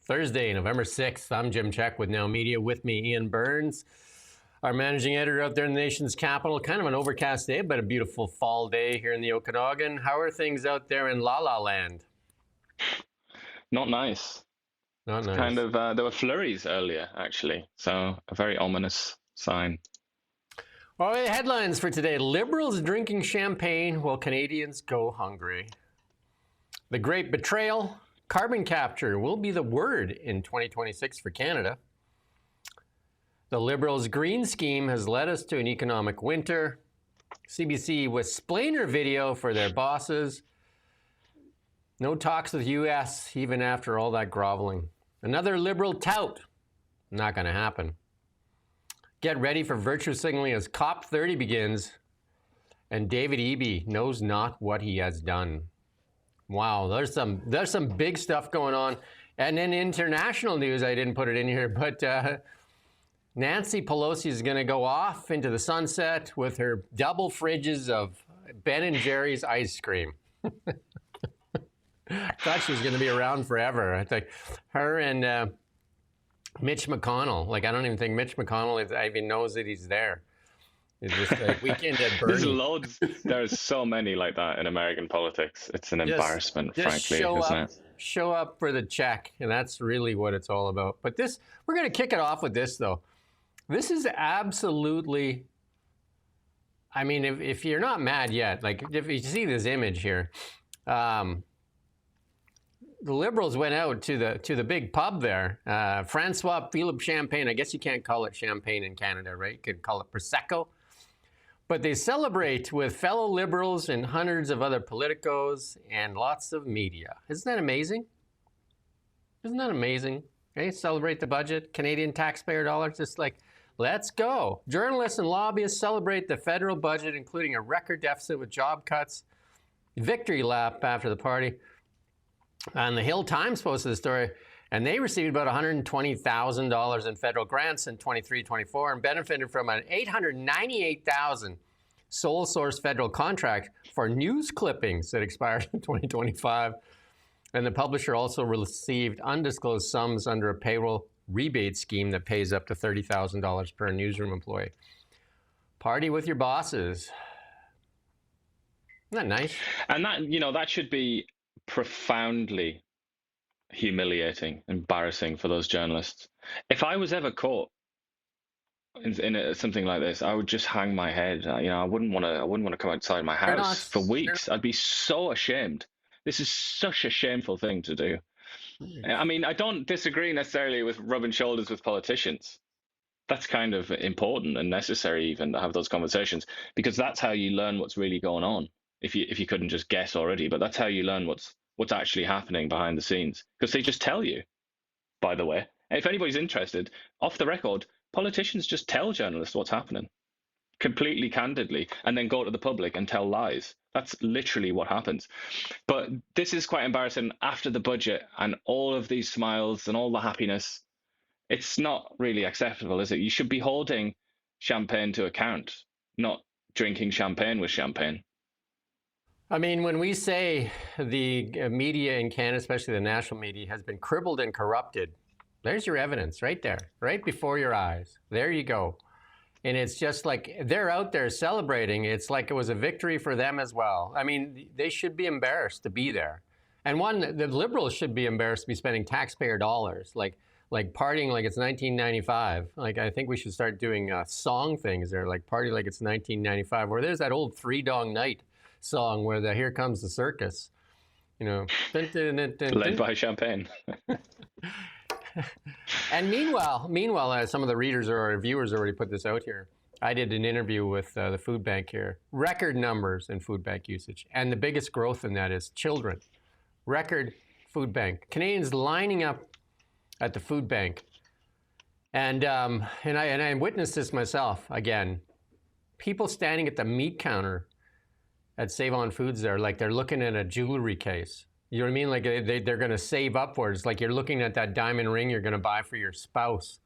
Thursday, November 6th. I'm Jim Check with Now Media. With me, Iain Burns, our managing editor out there in the nation's capital. Kind of an overcast day, but a beautiful fall day here in the Okanagan. How are things out there in La La Land? Not nice. Not nice. Kind of, there were flurries earlier, actually. So a very ominous sign. Well, the headlines for today. Liberals drinking champagne while Canadians go hungry. The Great Betrayal. Carbon capture will be the word in 2026 for Canada. The Liberals' green scheme has led us to an economic winter. CBC with splainer video for their bosses. No talks with U.S. even after all that groveling. Another Liberal tout. Not going to happen. Get ready for virtue signaling as COP30 begins. And David Eby knows not what he has done. Wow, there's some big stuff going on. And then international news, I didn't put it in here, but Nancy Pelosi is going to go off into the sunset with her double fridges of Ben & Jerry's ice cream. I thought she was going to be around forever. I think her and Mitch McConnell, like I don't even think Mitch McConnell even knows that he's there. It's just like weekend at Bernie. There's loads. There's so many like that in American politics. It's an embarrassment, frankly, isn't it? Show up for the check, and that's really what it's all about. But this, we're going to kick it off with this, though. This is absolutely, I mean, if you're not mad yet, like if you see this image here, the Liberals went out to the big pub there, Francois Philippe Champagne. I guess you can't call it champagne in Canada, right? You could call it Prosecco. But they celebrate with fellow Liberals and hundreds of other politicos and lots of media. Isn't that amazing? Isn't that amazing? Okay, celebrate the budget, Canadian taxpayer dollars, just like, let's go. Journalists and lobbyists celebrate the federal budget, including a record deficit with job cuts. Victory lap after the party. And the Hill Times posted the story, and they received about $120,000 in federal grants in 23-24 and benefited from an $898,000 sole source federal contract for news clippings that expired in 2025. And the publisher also received undisclosed sums under a payroll rebate scheme that pays up to $30,000 per newsroom employee. Party with your bosses. Isn't that nice? And that should be profoundly humiliating, embarrassing for those journalists. If I was ever caught in something like this, I would just hang my head. I wouldn't want to come outside my house for weeks. I'd be so ashamed. This is such a shameful thing to do. I mean, I don't disagree necessarily with rubbing shoulders with politicians. That's kind of important and necessary even to have those conversations, because that's how you learn what's really going on. If you couldn't just guess already, but that's how you learn what's actually happening behind the scenes, because they just tell you. By the way, if anybody's interested, off the record, politicians just tell journalists what's happening completely candidly and then go to the public and tell lies. That's literally what happens. But this is quite embarrassing after the budget and all of these smiles and all the happiness. It's not really acceptable, is it? You should be holding champagne to account, not drinking champagne with champagne. I mean, when we say the media in Canada, especially the national media, has been crippled and corrupted, there's your evidence right there, right before your eyes. There you go. And it's just like they're out there celebrating. It's like it was a victory for them as well. I mean, they should be embarrassed to be there. And the Liberals should be embarrassed to be spending taxpayer dollars, like partying like it's 1995. Like, I think we should start doing song things there, like party like it's 1995, where there's that old Three Dong Night song where the Here Comes the Circus, dun, dun, dun, dun, dun, led by champagne. And meanwhile, some of the readers or our viewers already put this out here. I did an interview with the food bank here. Record numbers in food bank usage, and the biggest growth in that is children. Record food bank. Canadians lining up at the food bank, and I witnessed this myself again. People standing at the meat counter at Save On Foods there, like they're looking at a jewelry case. You know what I mean? Like they're going to save upwards. Like you're looking at that diamond ring you're going to buy for your spouse.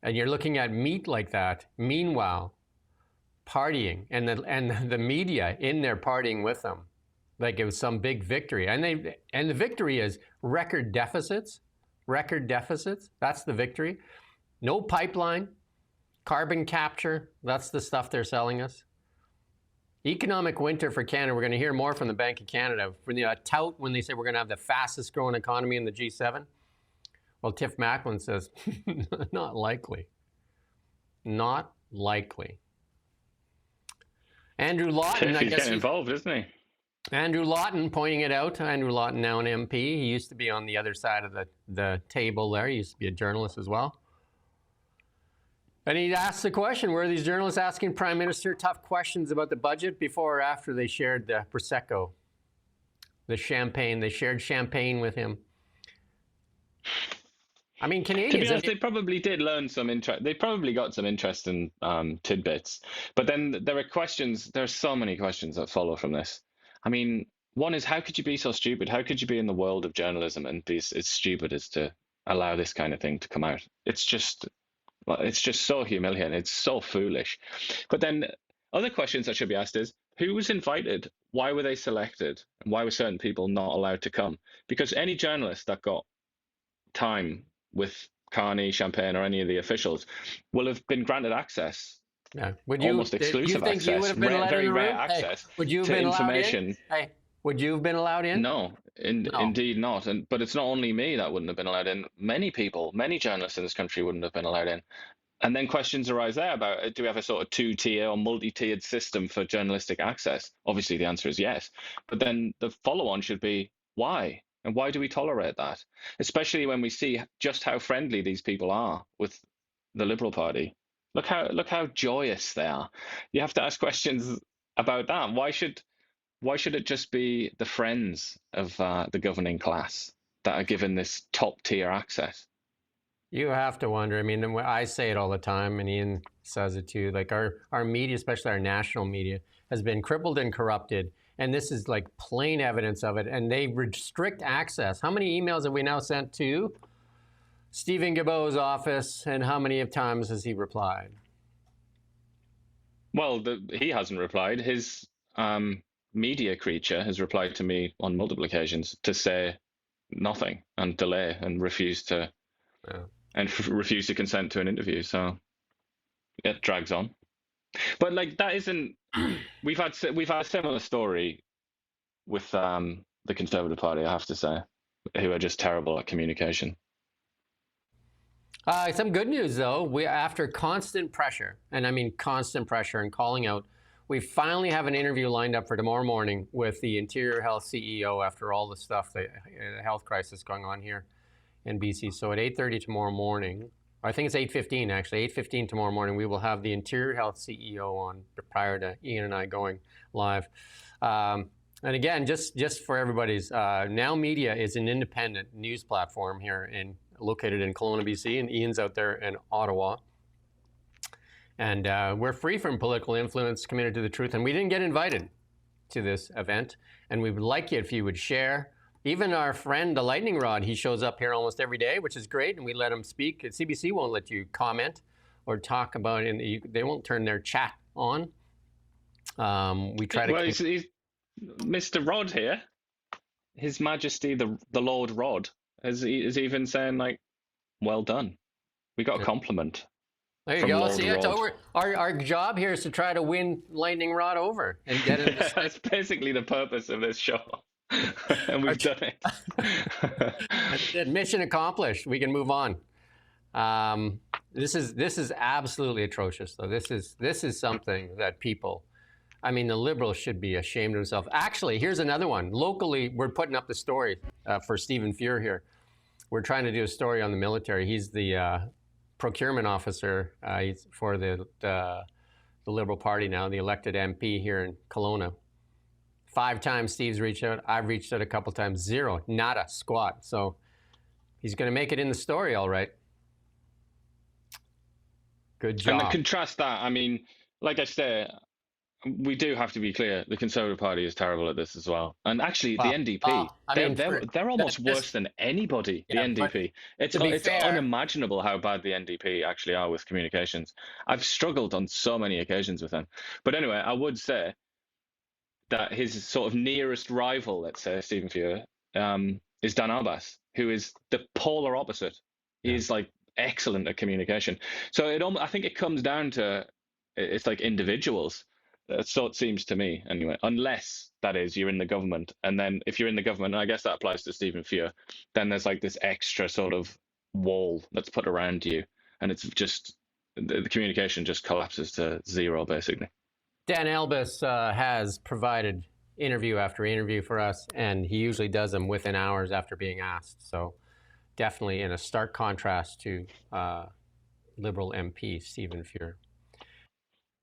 And you're looking at meat like that. Meanwhile, partying and the media in there partying with them. Like it was some big victory. And the victory is record deficits, record deficits. That's the victory. No pipeline, carbon capture. That's the stuff they're selling us. Economic winter for Canada. We're going to hear more from the Bank of Canada. From the tout when they say we're going to have the fastest growing economy in the G7. Well, Tiff Macklin says, not likely. Not likely. Andrew Lawton, I He's guess getting involved, isn't he? Andrew Lawton pointing it out. Andrew Lawton, now an MP. He used to be on the other side of the table there. He used to be a journalist as well. And he asked the question, were these journalists asking Prime Minister tough questions about the budget before or after they shared the Prosecco, the champagne? They shared champagne with him. I mean, Canadians... To be honest, they probably did learn some interest. They probably got some interesting tidbits. But then there are questions. There are so many questions that follow from this. I mean, one is, how could you be so stupid? How could you be in the world of journalism and be as stupid as to allow this kind of thing to come out? It's just so humiliating. It's so foolish. But then other questions that should be asked is, who was invited? Why were they selected? And why were certain people not allowed to come? Because any journalist that got time with Carney, Champagne, or any of the officials will have been granted access. Yeah. Almost exclusive access, very rare access to information. Hey, would you have been allowed in? No, indeed not. But it's not only me that wouldn't have been allowed in. Many people, many journalists in this country wouldn't have been allowed in. And then questions arise there about, do we have a sort of two-tier or multi-tiered system for journalistic access? Obviously, the answer is yes. But then the follow-on should be, why? And why do we tolerate that? Especially when we see just how friendly these people are with the Liberal Party. Look how joyous they are. You have to ask questions about that. Why should it just be the friends of the governing class that are given this top tier access? You have to wonder. I mean, I say it all the time, and Iain says it too. Like our media, especially our national media, has been crippled and corrupted. And this is like plain evidence of it. And they restrict access. How many emails have we now sent to Stephen Guilbeault's office, and how many times has he replied? Well, he hasn't replied. His media creature has replied to me on multiple occasions to say nothing and delay and refuse to consent to an interview. So it drags on. But like, that isn't. We've had a similar story with the Conservative Party, I have to say, who are just terrible at communication. Some good news, though. After constant pressure, and I mean constant pressure and calling out, we finally have an interview lined up for tomorrow morning with the Interior Health CEO after all the stuff, the health crisis going on here in BC. So at 8:30 tomorrow morning, I think it's 8:15 actually, 8:15 tomorrow morning, we will have the Interior Health CEO on prior to Iain and I going live. And again, just for everybody's, Now Media is an independent news platform here located in Kelowna, BC, and Iain's out there in Ottawa. And we're free from political influence, committed to the truth. And we didn't get invited to this event. And we would like you if you would share. Even our friend, the Lightning Rod, he shows up here almost every day, which is great. And we let him speak. CBC won't let you comment or talk about it. They won't turn their chat on. We try to... Well, he's Mr. Rod here, His Majesty, the Lord Rod, is even saying, like, well done. We got a compliment. There you go. See, our job here is to try to win Lightning Rod over and get it. That's basically the purpose of this show. And we've done it. That's it. Mission accomplished. We can move on. This is absolutely atrocious, though. This is something that people, I mean, the Liberals should be ashamed of themselves. Actually, here's another one. Locally, we're putting up the story for Stephen Fuhr here. We're trying to do a story on the military. He's the procurement officer for the Liberal Party now, the elected MP here in Kelowna. 5 times Steve's reached out. I've reached out a couple times. 0, nada, squat. So he's going to make it in the story, all right. Good job. And contrast that, I mean, like I say, we do have to be clear. The Conservative Party is terrible at this as well. And actually, the NDP, they're almost worse than anybody, the NDP. It's unimaginable how bad the NDP actually are with communications. I've struggled on so many occasions with them. But anyway, I would say that his sort of nearest rival, let's say, Stephen Fuhr, is Dan Albas, who is the polar opposite. He's like excellent at communication. So I think it comes down to it's like individuals. So it seems to me, anyway. Unless that is you're in the government, and then if you're in the government, and I guess that applies to Stephen Fuhr, then there's like this extra sort of wall that's put around you, and it's just the communication just collapses to zero, basically. Dan Albas has provided interview after interview for us, and he usually does them within hours after being asked. So definitely in a stark contrast to Liberal MP Stephen Fuhr.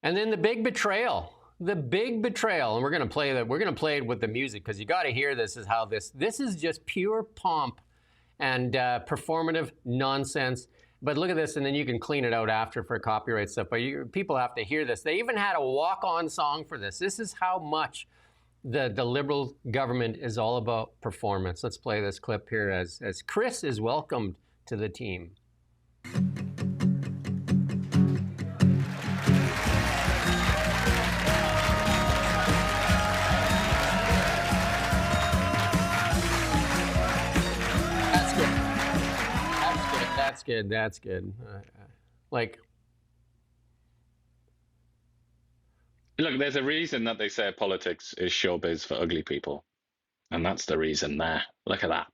And then the big betrayal. The big betrayal, and we're going to play that. We're going to play it with the music because you got to hear this. Is how this is just pure pomp and performative nonsense. But look at this, and then you can clean it out after for copyright stuff. But people have to hear this. They even had a walk-on song for this. This is how much the Liberal government is all about performance. Let's play this clip here as Chris is welcomed to the team. That's good. Like, look, there's a reason that they say politics is showbiz for ugly people, and that's the reason there. Look at that.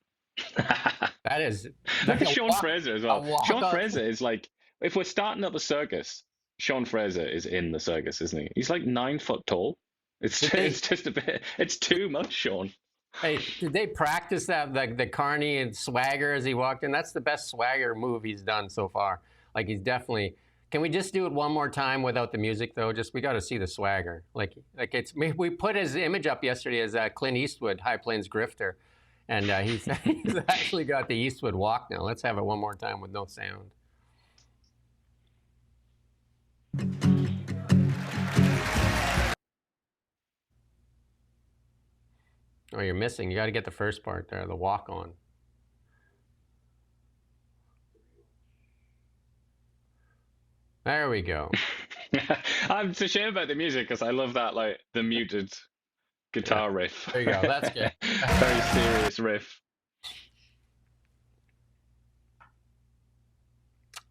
that is. Look at Sean Fraser as well. Sean Fraser is like, if we're starting up a circus, Sean Fraser is in the circus, isn't he? He's like 9 foot tall. It's just a bit. It's too much, Sean. Hey, did they practice that, like the Carney and swagger as he walked in? That's the best swagger move he's done so far. Like, he's definitely. Can we just do it one more time without the music, though? Just we got to see the swagger. Like it's. We put his image up yesterday as Clint Eastwood, High Plains grifter, and he's actually got the Eastwood walk now. Let's have it one more time with no sound. Oh, you're missing. You got to get the first part there, the walk on. There we go. I'm so ashamed about the music because I love that, like the muted guitar riff. There you go. That's good. Very serious riff.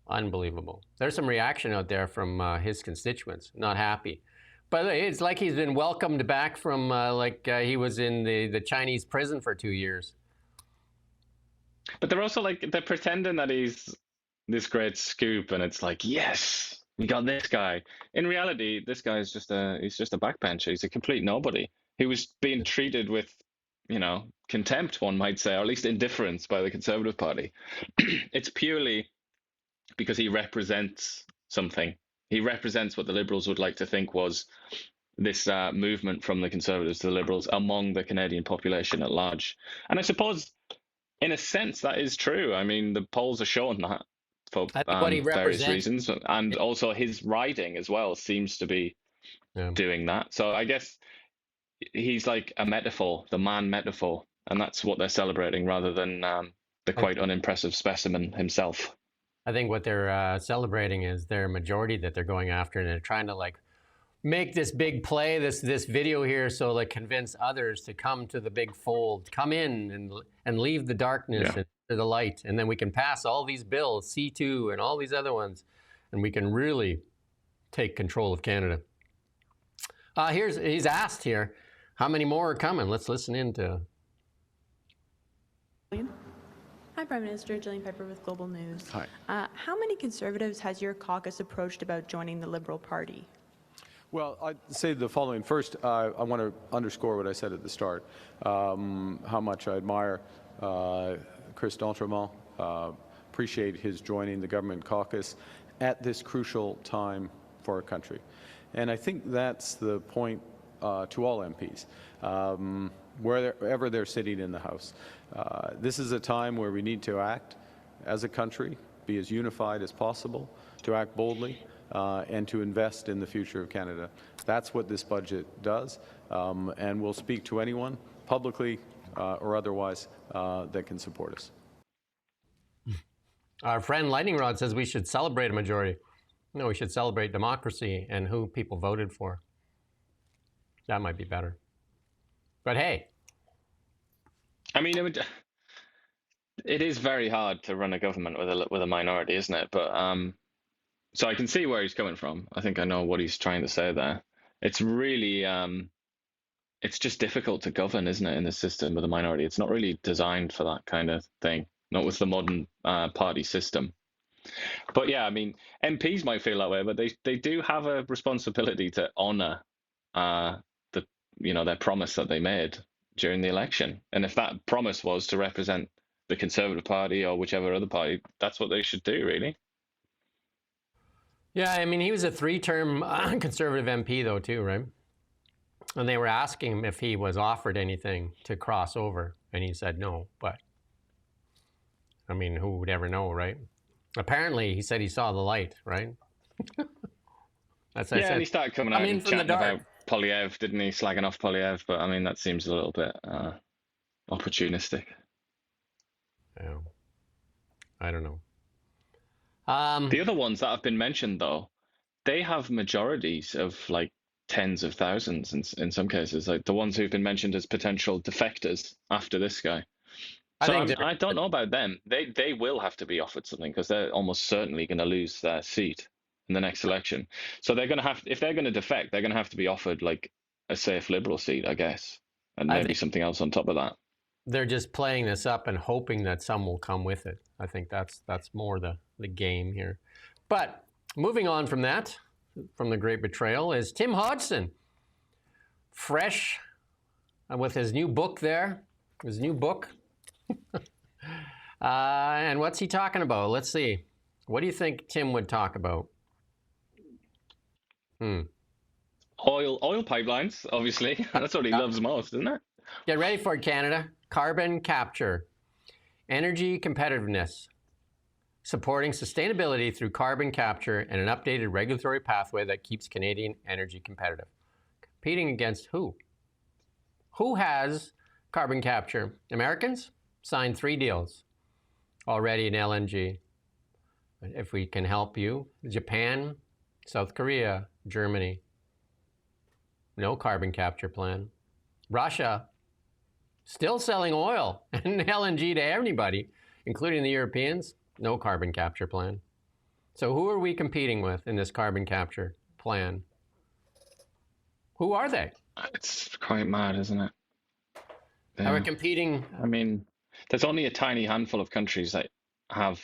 Unbelievable. There's some reaction out there from his constituents, not happy. But it's like he's been welcomed back from he was in the Chinese prison for 2 years. But they're also like, they're pretending that he's this great scoop, and it's like, yes, we got this guy. In reality, this guy is he's just a backbencher. He's a complete nobody. He was being treated with, contempt, one might say, or at least indifference by the Conservative Party. It's purely because he represents something. He represents what the Liberals would like to think was this movement from the Conservatives to the Liberals among the Canadian population at large. And I suppose, in a sense, that is true. I mean, the polls are showing that for various reasons. And also his riding as well seems to be doing that. So I guess he's like a metaphor, the man metaphor. And that's what they're celebrating rather than the quite unimpressive specimen himself. I think what they're celebrating is their majority that they're going after, and they're trying to make this big play, this video here, so convince others to come to the big fold, come in and leave the darkness into the light, and then we can pass all these bills, C2 and all these other ones, and we can really take control of Canada. He's asked here, how many more are coming? Let's listen in to. Hi, Prime Minister. Jillian Piper with Global News. Hi. How many Conservatives has your caucus approached about joining the Liberal Party? Well, I'd say the following. First, I want to underscore what I said at the start, how much I admire Chris D'Entremont, appreciate his joining the government caucus at this crucial time for our country. And I think that's the point to all MPs. Wherever they're sitting in the House. This is a time where we need to act as a country, be as unified as possible, to act boldly, and to invest in the future of Canada. That's what this budget does, and we'll speak to anyone, publicly or otherwise, that can support us. Our friend Lightning Rod says we should celebrate a majority. No, we should celebrate democracy and who people voted for. That might be better. But hey. I mean, it is very hard to run a government with a minority, isn't it? But so I can see where he's coming from. I think I know what he's trying to say there. It's really it's just difficult to govern, isn't it, in the system with a minority? It's not really designed for that kind of thing, not with the modern party system. But yeah, I mean, MPs might feel that way, but they do have a responsibility to honour their promise that they made during the election. And if that promise was to represent the Conservative Party or whichever other party, that's what they should do, really. Yeah, I mean, he was a 3-term Conservative MP, though, too, right? And they were asking him if he was offered anything to cross over, and he said no. But, I mean, who would ever know, right? Apparently, he said he saw the light, right? That's yeah, and he started coming out and chatting about Polyev, didn't he? Slagging off Polyev, but I mean, that seems a little bit opportunistic. Yeah. I don't know. The other ones that have been mentioned, though, they have majorities of like tens of thousands in some cases, like the ones who've been mentioned as potential defectors after this guy. So I don't know about them. They will have to be offered something because they're almost certainly going to lose their seat in the next election. So they're going to have, if they're going to defect, they're going to have to be offered like a safe Liberal seat, I guess, and maybe something else on top of that. They're just playing this up and hoping that some will come with it. I think that's more the game here. But moving on from that, from the great betrayal, is Tim Hodgson. Fresh with his new book there, his new book. And what's he talking about? Let's see. What do you think Tim would talk about? Oil pipelines, obviously. That's what he loves most, isn't it? Get ready for it, Canada. Carbon capture, energy competitiveness, supporting sustainability through carbon capture and an updated regulatory pathway that keeps Canadian energy competitive. Competing against who? Who has carbon capture? Americans signed 3 deals already in LNG. If we can help you, Japan, South Korea, Germany, no carbon capture plan. Russia, still selling oil and LNG to everybody, including the Europeans, no carbon capture plan. So who are we competing with in this carbon capture plan? Who are they? It's quite mad, isn't it? Are we competing? I mean, there's only a tiny handful of countries that have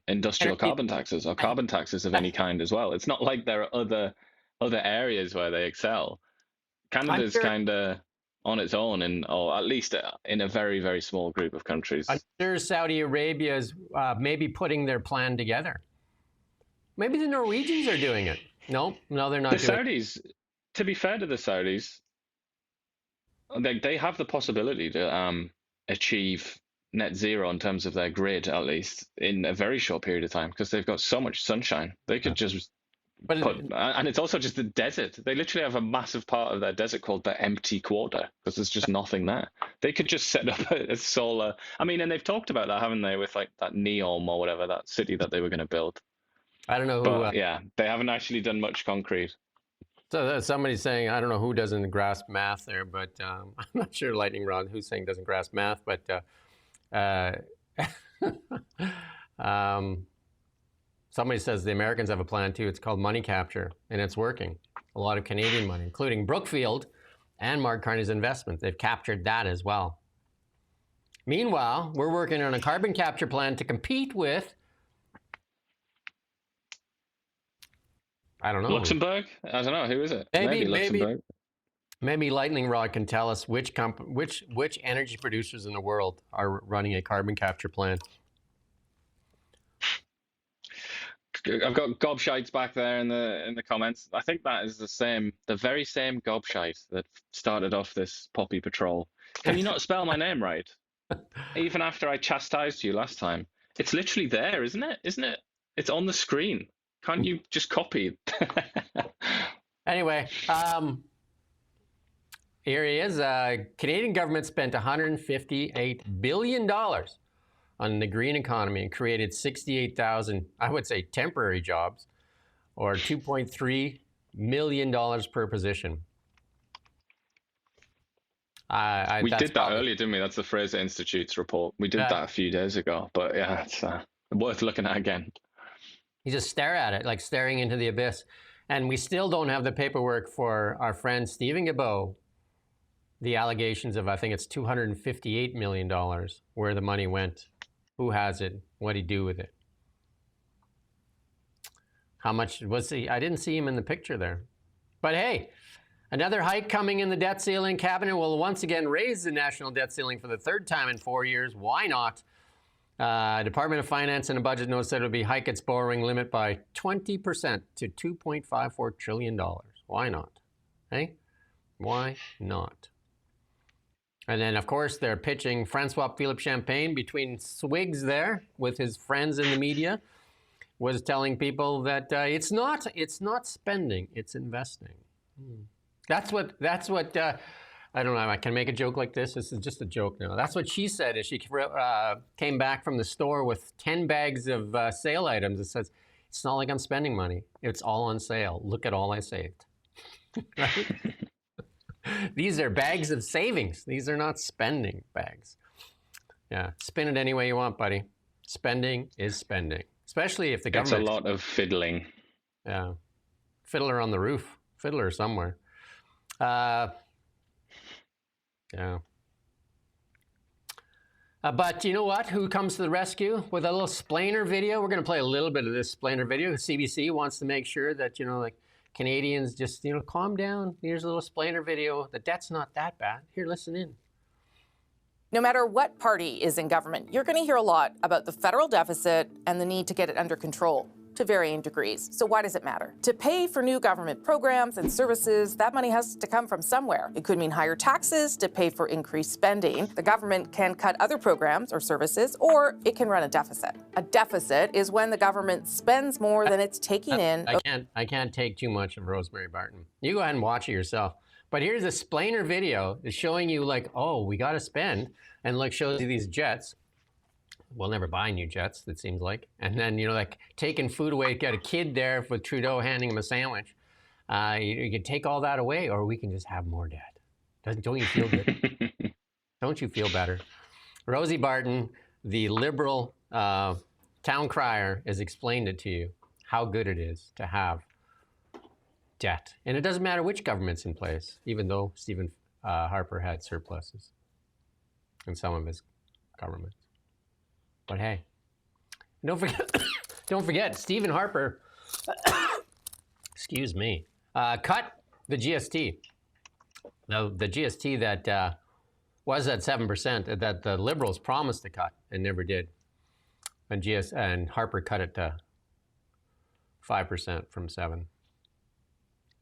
industrial carbon taxes or carbon taxes of any kind as well. It's not like there are other areas where they excel. Canada's kind of on its own, or at least in a very, very small group of countries. I'm sure Saudi Arabia is maybe putting their plan together. Maybe the Norwegians are doing it. No, they're not. The Saudis, to be fair to the Saudis, they have the possibility to achieve net zero in terms of their grid, at least in a very short period of time, because they've got so much sunshine. They could just and it's also just the desert. They literally have a massive part of their desert called the empty quarter because there's just nothing there. They could just set up a solar. I mean, and they've talked about that, haven't they, with like that Neom or whatever, that city that they were going to build. I don't know who. But yeah, they haven't actually done much concrete. So somebody's saying, I don't know who doesn't grasp math there, but I'm not sure Lightning Rod who's saying doesn't grasp math, but somebody says the Americans have a plan too. It's called money capture, and it's working. A lot of Canadian money, including Brookfield and Mark Carney's investment. They've captured that as well. Meanwhile, we're working on a carbon capture plan to compete with, I don't know. Luxembourg? I don't know. Who is it? Maybe Luxembourg. Maybe Lightning Rod can tell us which energy producers in the world are running a carbon capture plan. I've got gobshites back there in the comments. I think that is the very same gobshite that started off this Poppy Patrol. Can you not spell my name right? Even after I chastised you last time. It's literally there, isn't it? Isn't it? It's on the screen. Can't you just copy? Anyway, here he is. Canadian government spent $158 billion on the green economy and created 68,000, I would say, temporary jobs, or $2.3 million per position. We that's did that probably- earlier, didn't we? That's the Fraser Institute's report. We did Yeah. that a few days ago, but yeah, it's worth looking at again. You just stare at it, like staring into the abyss. And we still don't have the paperwork for our friend Stephen Guilbeault, the allegations of, I think it's $258 million, where the money went, who has it, what did he do with it. How much was he? I didn't see him in the picture there. But hey, another hike coming in the debt ceiling. Cabinet will once again raise the national debt ceiling for the third time in 4 years. Why not? Department of Finance and a budget note said it would be hike its borrowing limit by 20% to $2.54 trillion. Why not? Hey? Why not? And then, of course, they're pitching Francois Philippe Champagne between swigs there with his friends in the media, was telling people that it's not spending, it's investing. That's what I don't know, I can make a joke like this. This is just a joke now. That's what she said as she came back from the store with 10 bags of sale items. It says, it's not like I'm spending money. It's all on sale. Look at all I saved. Right? These are bags of savings. These are not spending bags. Yeah, spin it any way you want, buddy. Spending is spending. Especially if the government... It's a lot of fiddling. Yeah. Fiddler on the roof. Fiddler somewhere. Yeah. But you know what? Who comes to the rescue with a little splainer video? We're going to play a little bit of this splainer video. CBC wants to make sure that, like Canadians just, calm down. Here's a little splainer video. The debt's not that bad. Here, listen in. No matter what party is in government, you're going to hear a lot about the federal deficit and the need to get it under control to varying degrees. So why does it matter? To pay for new government programs and services, that money has to come from somewhere. It could mean higher taxes to pay for increased spending. The government can cut other programs or services, or it can run a deficit. A deficit is when the government spends more than it's taking in. I can't take too much of Rosemary Barton. You go ahead and watch it yourself. But here's a splainer video that's showing you like, oh, we got to spend. And like shows you these jets. We'll never buy new jets, it seems like. And then, like taking food away, got a kid there with Trudeau handing him a sandwich. You can take all that away, or we can just have more debt. Don't you feel good? Don't you feel better? Rosie Barton, the Liberal town crier, has explained it to you, how good it is to have debt. And it doesn't matter which government's in place, even though Stephen Harper had surpluses in some of his governments. But hey, don't forget, Stephen Harper, excuse me, cut the GST. The GST that was at 7% that the Liberals promised to cut and never did. And Harper cut it to 5% from 7%.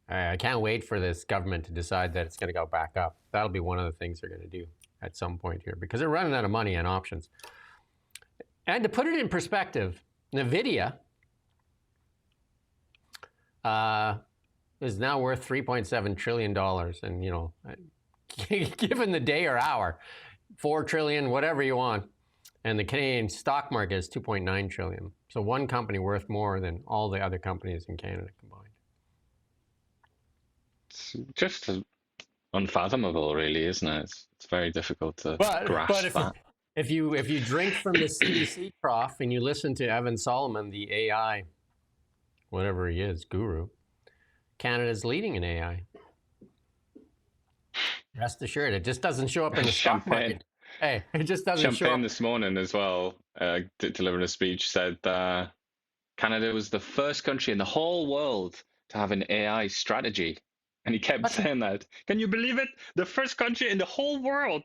I can't wait for this government to decide that it's going to go back up. That'll be one of the things they're going to do at some point here, because they're running out of money and options. And to put it in perspective, NVIDIA is now worth $3.7 trillion. And, given the day or hour, 4 trillion, whatever you want. And the Canadian stock market is 2.9 trillion. So one company worth more than all the other companies in Canada combined. It's just unfathomable, really, isn't it? It's very difficult to grasp that. If you drink from the CBC trough and you listen to Evan Solomon, the AI, whatever he is, guru, Canada's leading in AI. Rest assured, it just doesn't show up in the stock market. Hey, it just doesn't show up. Champagne this morning as well, delivering a speech, said Canada was the first country in the whole world to have an AI strategy. And he kept saying that. Can you believe it? The first country in the whole world.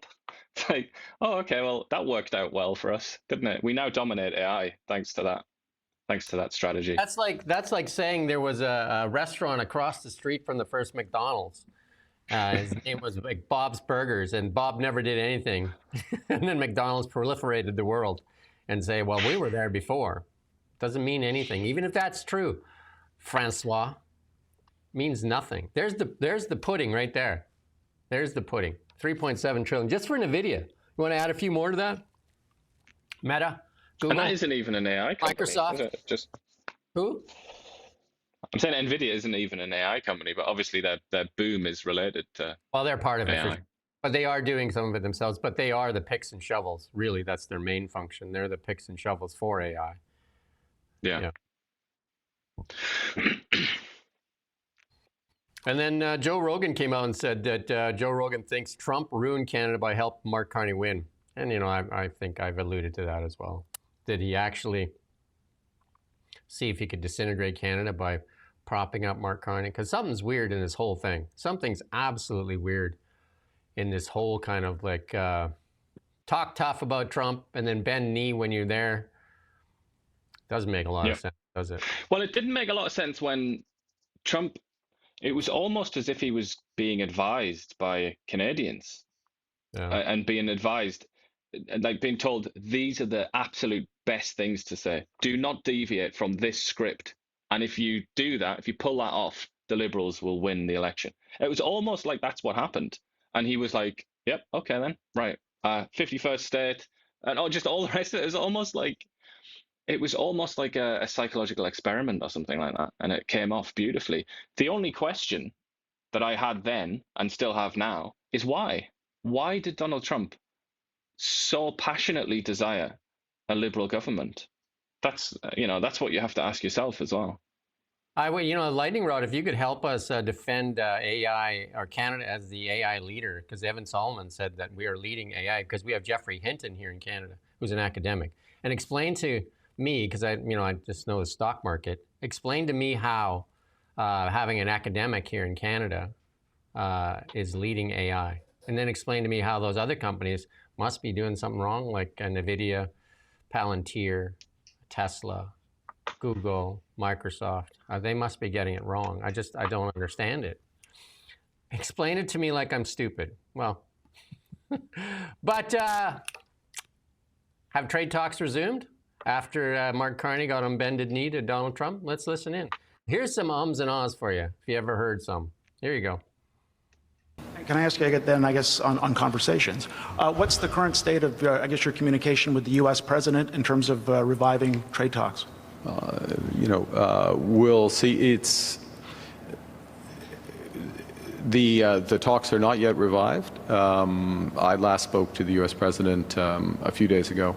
It's like, oh, okay, well, that worked out well for us, didn't it? We now dominate AI thanks to that strategy. That's like saying there was a restaurant across the street from the first McDonald's. His name was like Bob's Burgers, and Bob never did anything. And then McDonald's proliferated the world and say, well, we were there before. Doesn't mean anything. Even if that's true, Francois, means nothing. There's the pudding right there. There's the pudding. 3.7 trillion just for NVIDIA. You want to add a few more to that? Meta, Google, and that isn't even an AI company. Microsoft. Is it? Just who? I'm saying NVIDIA isn't even an AI company, but obviously their boom is related to. Well, they're part of it. AI. But they are doing some of it themselves, but they are the picks and shovels. Really, that's their main function. They're the picks and shovels for AI. Yeah. And then Joe Rogan came out and said that Joe Rogan thinks Trump ruined Canada by helping Mark Carney win. And, I think I've alluded to that as well. Did he actually see if he could disintegrate Canada by propping up Mark Carney? Because something's weird in this whole thing. Something's absolutely weird in this whole kind of like talk tough about Trump and then bend knee when you're there. Doesn't make a lot of sense, does it? Well, it didn't make a lot of sense when Trump, it was almost as if he was being advised by Canadians and being advised, like being told, these are the absolute best things to say. Do not deviate from this script. And if you do that, if you pull that off, the Liberals will win the election. It was almost like that's what happened. And he was like, yep, okay then, right. 51st state, and just all the rest of it. It was almost like a psychological experiment or something like that. And it came off beautifully. The only question that I had then and still have now is why? Why did Donald Trump so passionately desire a Liberal government? That's what you have to ask yourself as well. Lightning Rod, if you could help us defend AI or Canada as the AI leader, because Evan Solomon said that we are leading AI, because we have Jeffrey Hinton here in Canada, who's an academic, and explain to me, because I just know the stock market, explain to me how having an academic here in Canada is leading AI, and then explain to me how those other companies must be doing something wrong, like NVIDIA, Palantir, Tesla, Google, Microsoft. They must be getting it wrong. I don't understand it. Explain it to me like I'm stupid. Well, but have trade talks resumed after Mark Carney got on bended knee to Donald Trump? Let's listen in. Here's some ums and ahs for you, if you ever heard some. Here you go. Can I ask you then, on conversations? What's the current state of, your communication with the U.S. president in terms of reviving trade talks? We'll see. It's the talks are not yet revived. I last spoke to the U.S. president a few days ago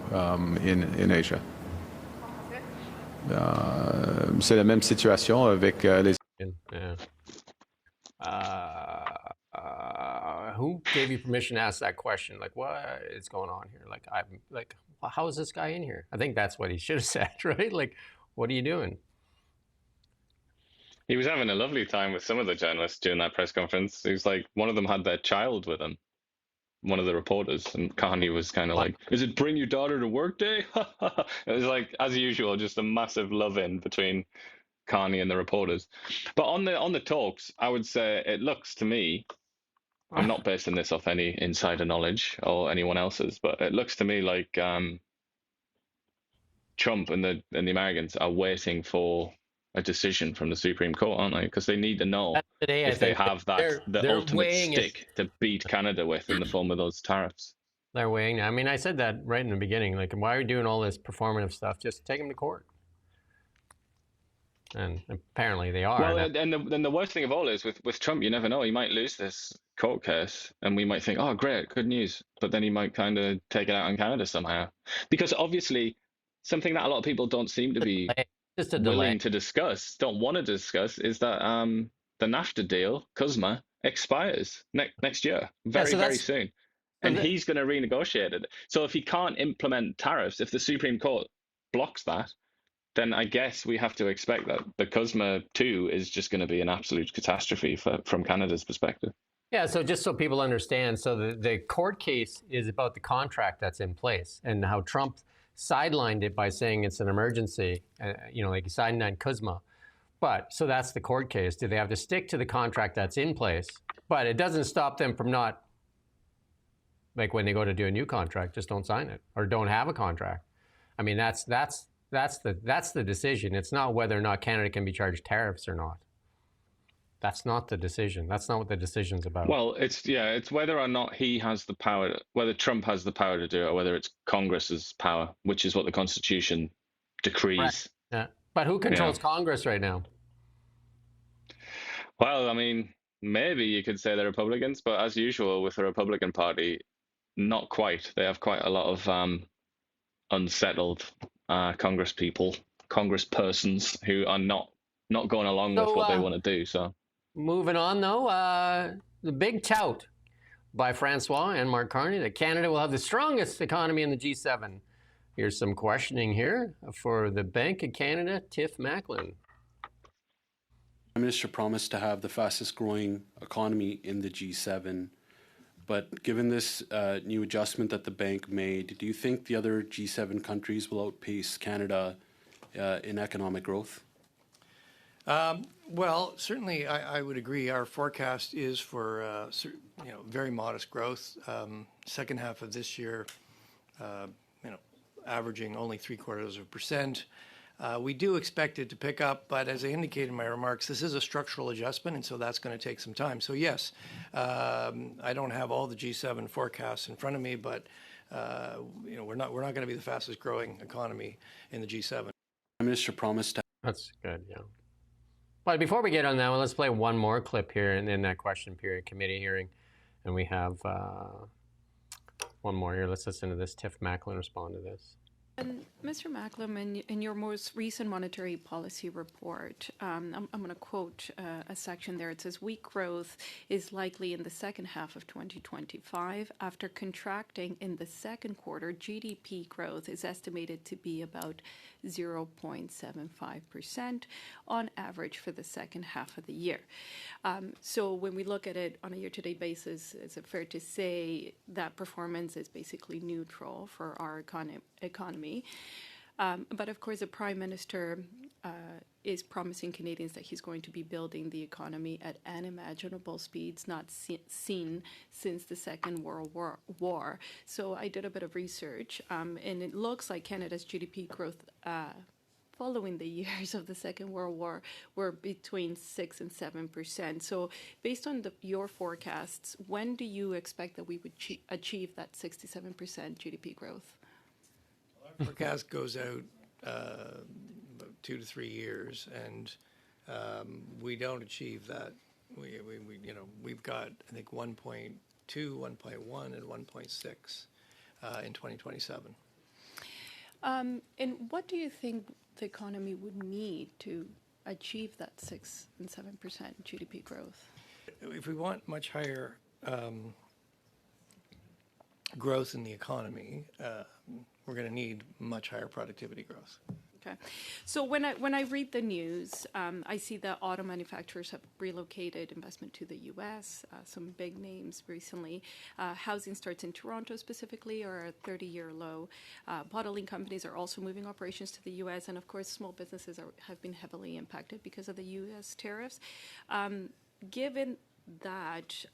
in Asia. C'est la même situation avec les. Who gave you permission to ask that question? Like, what is going on here? How is this guy in here? I think that's what he should have said, right? Like, what are you doing? He was having a lovely time with some of the journalists during that press conference. He was like, one of them had their child with him, one of the reporters, and Carney was kind of like, is it bring your daughter to work day? It was like, as usual, just a massive love-in between Carney and the reporters. But on the talks, I would say it looks to me, I'm not basing this off any insider knowledge or anyone else's, but it looks to me like Trump and the Americans are waiting for a decision from the Supreme Court, aren't they? Because they need to know if they have the ultimate stick to beat Canada with in the form of those tariffs. They're weighing. I mean, I said that right in the beginning. Like, why are you doing all this performative stuff? Just take them to court. And apparently they are. Well, and the worst thing of all is with Trump, you never know. He might lose this court case, and we might think, oh, great, good news. But then he might kind of take it out on Canada somehow. Because obviously, something that a lot of people don't seem to be willing to discuss, don't want to discuss, is that the NAFTA deal, CUSMA, expires next year, very soon. And he's going to renegotiate it. So if he can't implement tariffs, if the Supreme Court blocks that, then I guess we have to expect that the CUSMA 2 is just going to be an absolute catastrophe from Canada's perspective. Yeah, so just so people understand, so the court case is about the contract that's in place and how Trump sidelined it by saying it's an emergency, like he signed on CUSMA. But, so that's the court case. Do they have to stick to the contract that's in place? But it doesn't stop them from not, like when they go to do a new contract, just don't sign it or don't have a contract. I mean, that's the decision. It's not whether or not Canada can be charged tariffs or not. That's not the decision. That's not what the decision's about. Well, it's whether or not he has the power, whether Trump has the power to do it, or whether it's Congress's power, which is what the Constitution decrees. Right. Yeah. But who controls Congress right now? Well, I mean, maybe you could say they're Republicans, but as usual with the Republican Party, not quite. They have quite a lot of unsettled congresspersons who are not going along with what they want to do. So moving on, though, the big tout by Francois and Mark Carney that Canada will have the strongest economy in the G7. Here's some questioning here for the Bank of Canada, Tiff Macklin. Prime Minister promised to have the fastest growing economy in the G7, but given this new adjustment that the bank made, do you think the other G7 countries will outpace Canada in economic growth? Well, certainly I would agree. Our forecast is for very modest growth. Second half of this year, averaging only 0.75%. We do expect it to pick up, but as I indicated in my remarks, this is a structural adjustment, and so that's going to take some time. So yes, I don't have all the G7 forecasts in front of me, but we're not going to be the fastest growing economy in the G7. Prime Minister promised to. That's good, yeah. But before we get on that one, let's play one more clip here and then that question period committee hearing, and we have one more here. Let's listen to this. Tiff Macklin respond to this. And Mr. Macklin, in your most recent monetary policy report, I'm going to quote a section there. It says, weak growth is likely in the second half of 2025. After contracting in the second quarter, GDP growth is estimated to be about 0.75% on average for the second half of the year. So when we look at it on a year-to-date basis, is it fair to say that performance is basically neutral for our economy? But of course, the Prime Minister is promising Canadians that he's going to be building the economy at unimaginable speeds not seen since the Second World War. So I did a bit of research, and it looks like Canada's GDP growth following the years of the Second World War were between 6 and 7%. So based on your forecasts, when do you expect that we would achieve that 6 to 7% GDP growth? Forecast goes out about 2 to 3 years, and we don't achieve that. We've got, I think, 1.2, 1.1, and 1.6 in 2027. And what do you think the economy would need to achieve that 6 and 7% GDP growth? If we want much higher growth in the economy, we're going to need much higher productivity growth. Okay. So when I read the news, I see that auto manufacturers have relocated investment to the U.S., some big names recently. Housing starts in Toronto specifically are at 30-year low. Bottling companies are also moving operations to the U.S. And of course, small businesses have been heavily impacted because of the U.S. tariffs. Given that,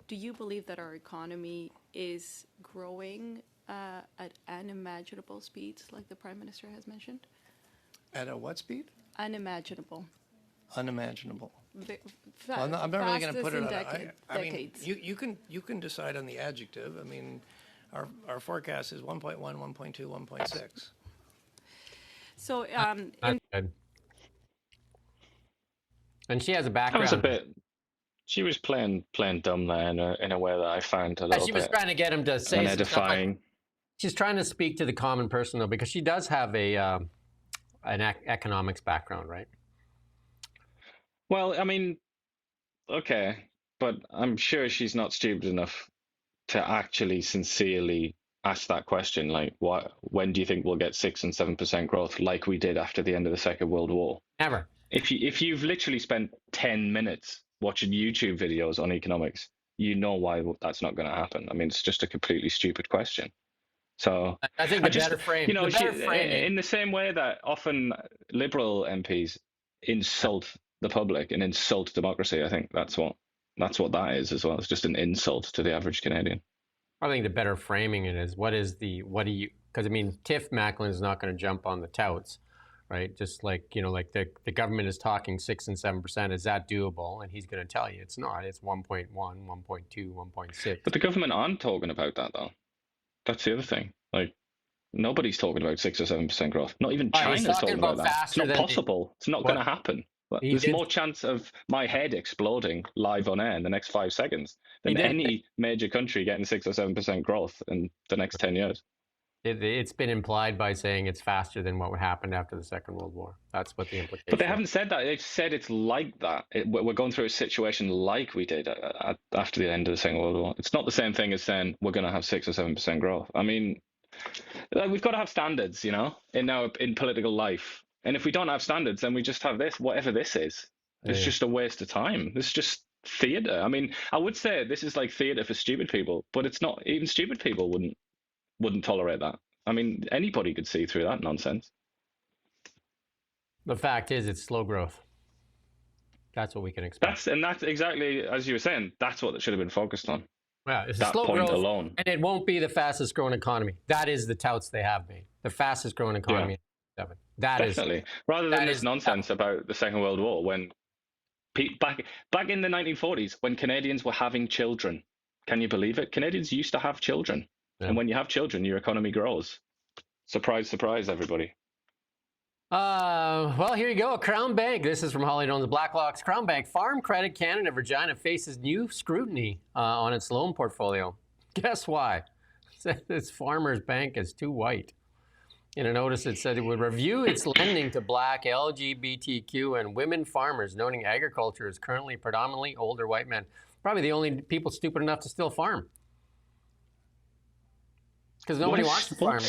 do you believe that our economy is growing at unimaginable speeds, like the Prime Minister has mentioned? At a what speed? Unimaginable. Unimaginable. Well, I'm not really going to put it on. I mean, you can decide on the adjective. I mean, our forecast is 1.1, 1.2, 1.6. So, and she has a background. That was a bit. She was playing dumb there in a way that I found a little She bit. was trying to get him to say unedifying. She's trying to speak to the common person, though, because she does have an economics background, right? Well, I mean, okay, but I'm sure she's not stupid enough to actually sincerely ask that question. Like, when do you think we'll get 6 and 7% growth, like we did after the end of the Second World War? Never. If you've literally spent 10 minutes watching YouTube videos on economics, you know why that's not going to happen. I mean, it's just a completely stupid question. So I think better frame. In the same way that often Liberal MPs insult the public and insult democracy, I think that's what that is as well. It's just an insult to the average Canadian. I think the better framing it is because I mean, Tiff Macklin is not going to jump on the touts, right? Just like, like the government is talking 6 and 7%. Is that doable? And he's going to tell you it's not. It's 1.1, 1.2, 1.6. But the government aren't talking about that, though. That's the other thing. Like, nobody's talking about 6 or 7% growth. Not even China's talking about that. It's not possible. It's not going to happen. But He there's did. more chance of my head exploding live on air in the next 5 seconds than did. any major country getting 6 or 7% growth in the next 10 years. It's been implied by saying it's faster than what happened after the Second World War. That's what the implication But they is. haven't said that. They've said it's like that. We're going through a situation like we did after the end of the Second World War. It's not the same thing as saying we're going to have 6 or 7% growth. I mean, we've got to have standards, in political life. And if we don't have standards, then we just have this, whatever this is. It's just a waste of time. It's just theatre. I mean, I would say this is like theatre for stupid people, but it's not. Even stupid people wouldn't tolerate that. I mean, anybody could see through that nonsense. The fact is, it's slow growth. That's what we can expect. That's exactly, as you were saying, that's what it should have been focused on. Yeah, it's that slow point growth, alone. and it won't be the fastest growing economy. That is the touts they have made. The fastest growing economy. Yeah. Definitely. Rather than this nonsense about the Second World War, when back in the 1940s, when Canadians were having children, can you believe it? Canadians used to have children, and when you have children, your economy grows. Surprise, surprise, everybody. Well, here you go. Crown Bank. This is from Holly Jones Blacklocks. Crown Bank Farm Credit Canada Regina faces new scrutiny on its loan portfolio. Guess why? Its Farmers Bank is too white. In a notice, it said it would review its lending to Black, LGBTQ, and women farmers, noting agriculture is currently predominantly older white men. Probably the only people stupid enough to still farm. Because nobody wants to farm.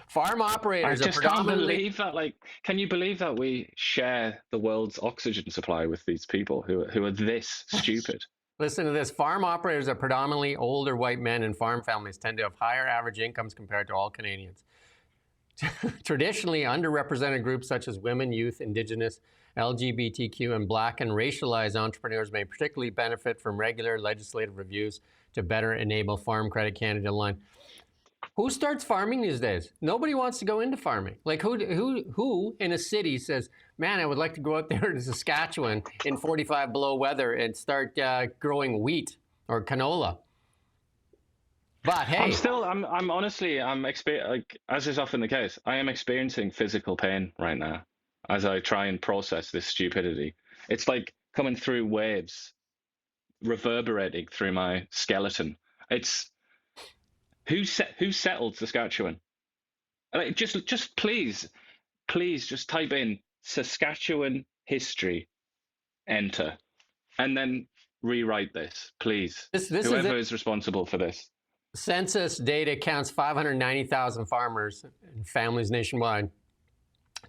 Farm operators are predominantly... can't believe that. Like, can you believe that we share the world's oxygen supply with these people who are this stupid? Listen to this. Farm operators are predominantly older white men, and farm families tend to have higher average incomes compared to all Canadians. Traditionally, underrepresented groups such as women, youth, Indigenous, LGBTQ, and Black and racialized entrepreneurs may particularly benefit from regular legislative reviews to better enable Farm Credit Canada line. Who starts farming these days? Nobody wants to go into farming. Like who in a city says, man, I would like to go out there to Saskatchewan in 45 below weather and start growing wheat or canola. But hey, I'm honestly, like, as is often the case, I am experiencing physical pain right now as I try and process this stupidity. It's like coming through waves, reverberating through my skeleton. It's who settled Saskatchewan? Like, just please, just type in Saskatchewan history, enter, and then rewrite this, please. Whoever is responsible for this. Census data counts 590,000 farmers and families nationwide.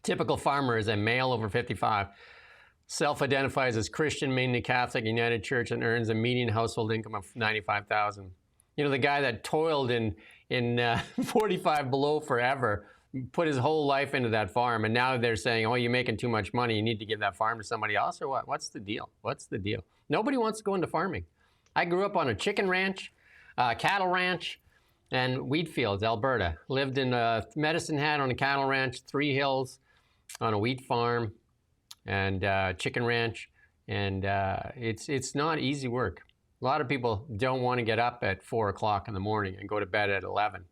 Typical farmer is a male over 55, self-identifies as Christian, mainly Catholic, United Church, and earns a median household income of $95,000. You know, the guy that toiled in 45 below forever, put his whole life into that farm, and now they're saying, oh, you're making too much money, you need to give that farm to somebody else, or what? What's the deal? What's the deal? Nobody wants to go into farming. I grew up on a chicken ranch, cattle ranch, and wheat fields, Alberta. Lived in Medicine Hat on a cattle ranch, Three Hills on a wheat farm, and chicken ranch, and it's not easy work. A lot of people don't want to get up at 4 o'clock in the morning and go to bed at 11.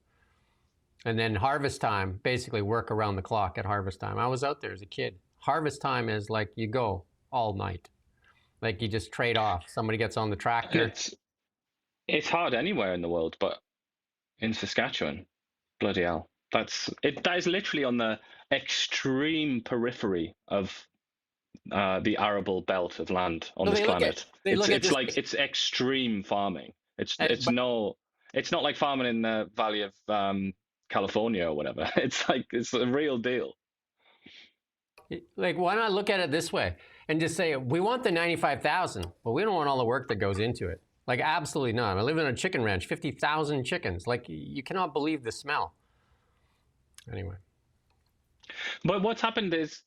And then harvest time, basically work around the clock at harvest time. I was out there as a kid. Harvest time is like you go all night. Like you just trade off. Somebody gets on the tractor. It's hard anywhere in the world, but in Saskatchewan, bloody hell. That is literally on the extreme periphery of the arable belt of land on this planet. It's extreme farming. It's not like farming in the Valley of California or whatever. It's a real deal. Like, why not look at it this way and just say, we want the 95,000, but we don't want all the work that goes into it. Like, absolutely not. I live in a chicken ranch, 50,000 chickens. Like, you cannot believe the smell. Anyway. But what's happened is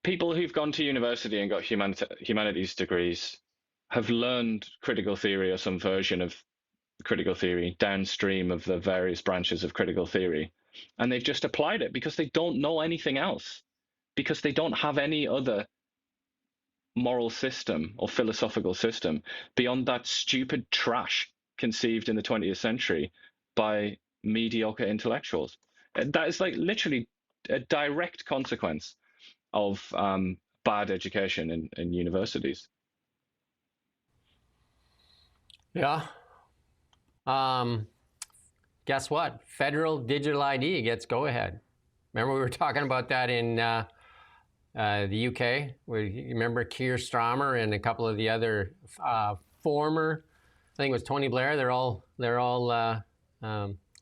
people who've gone to university and got humanities degrees have learned critical theory or some version of critical theory downstream of the various branches of critical theory. And they've just applied it because they don't know anything else, because they don't have any other moral system or philosophical system beyond that stupid trash conceived in the 20th century by mediocre intellectuals. That is like literally a direct consequence of bad education in universities. Yeah. Guess what? Federal digital ID gets go-ahead. Remember we were talking about that in the UK? Remember Keir Starmer and a couple of the other former, I think it was Tony Blair, they're all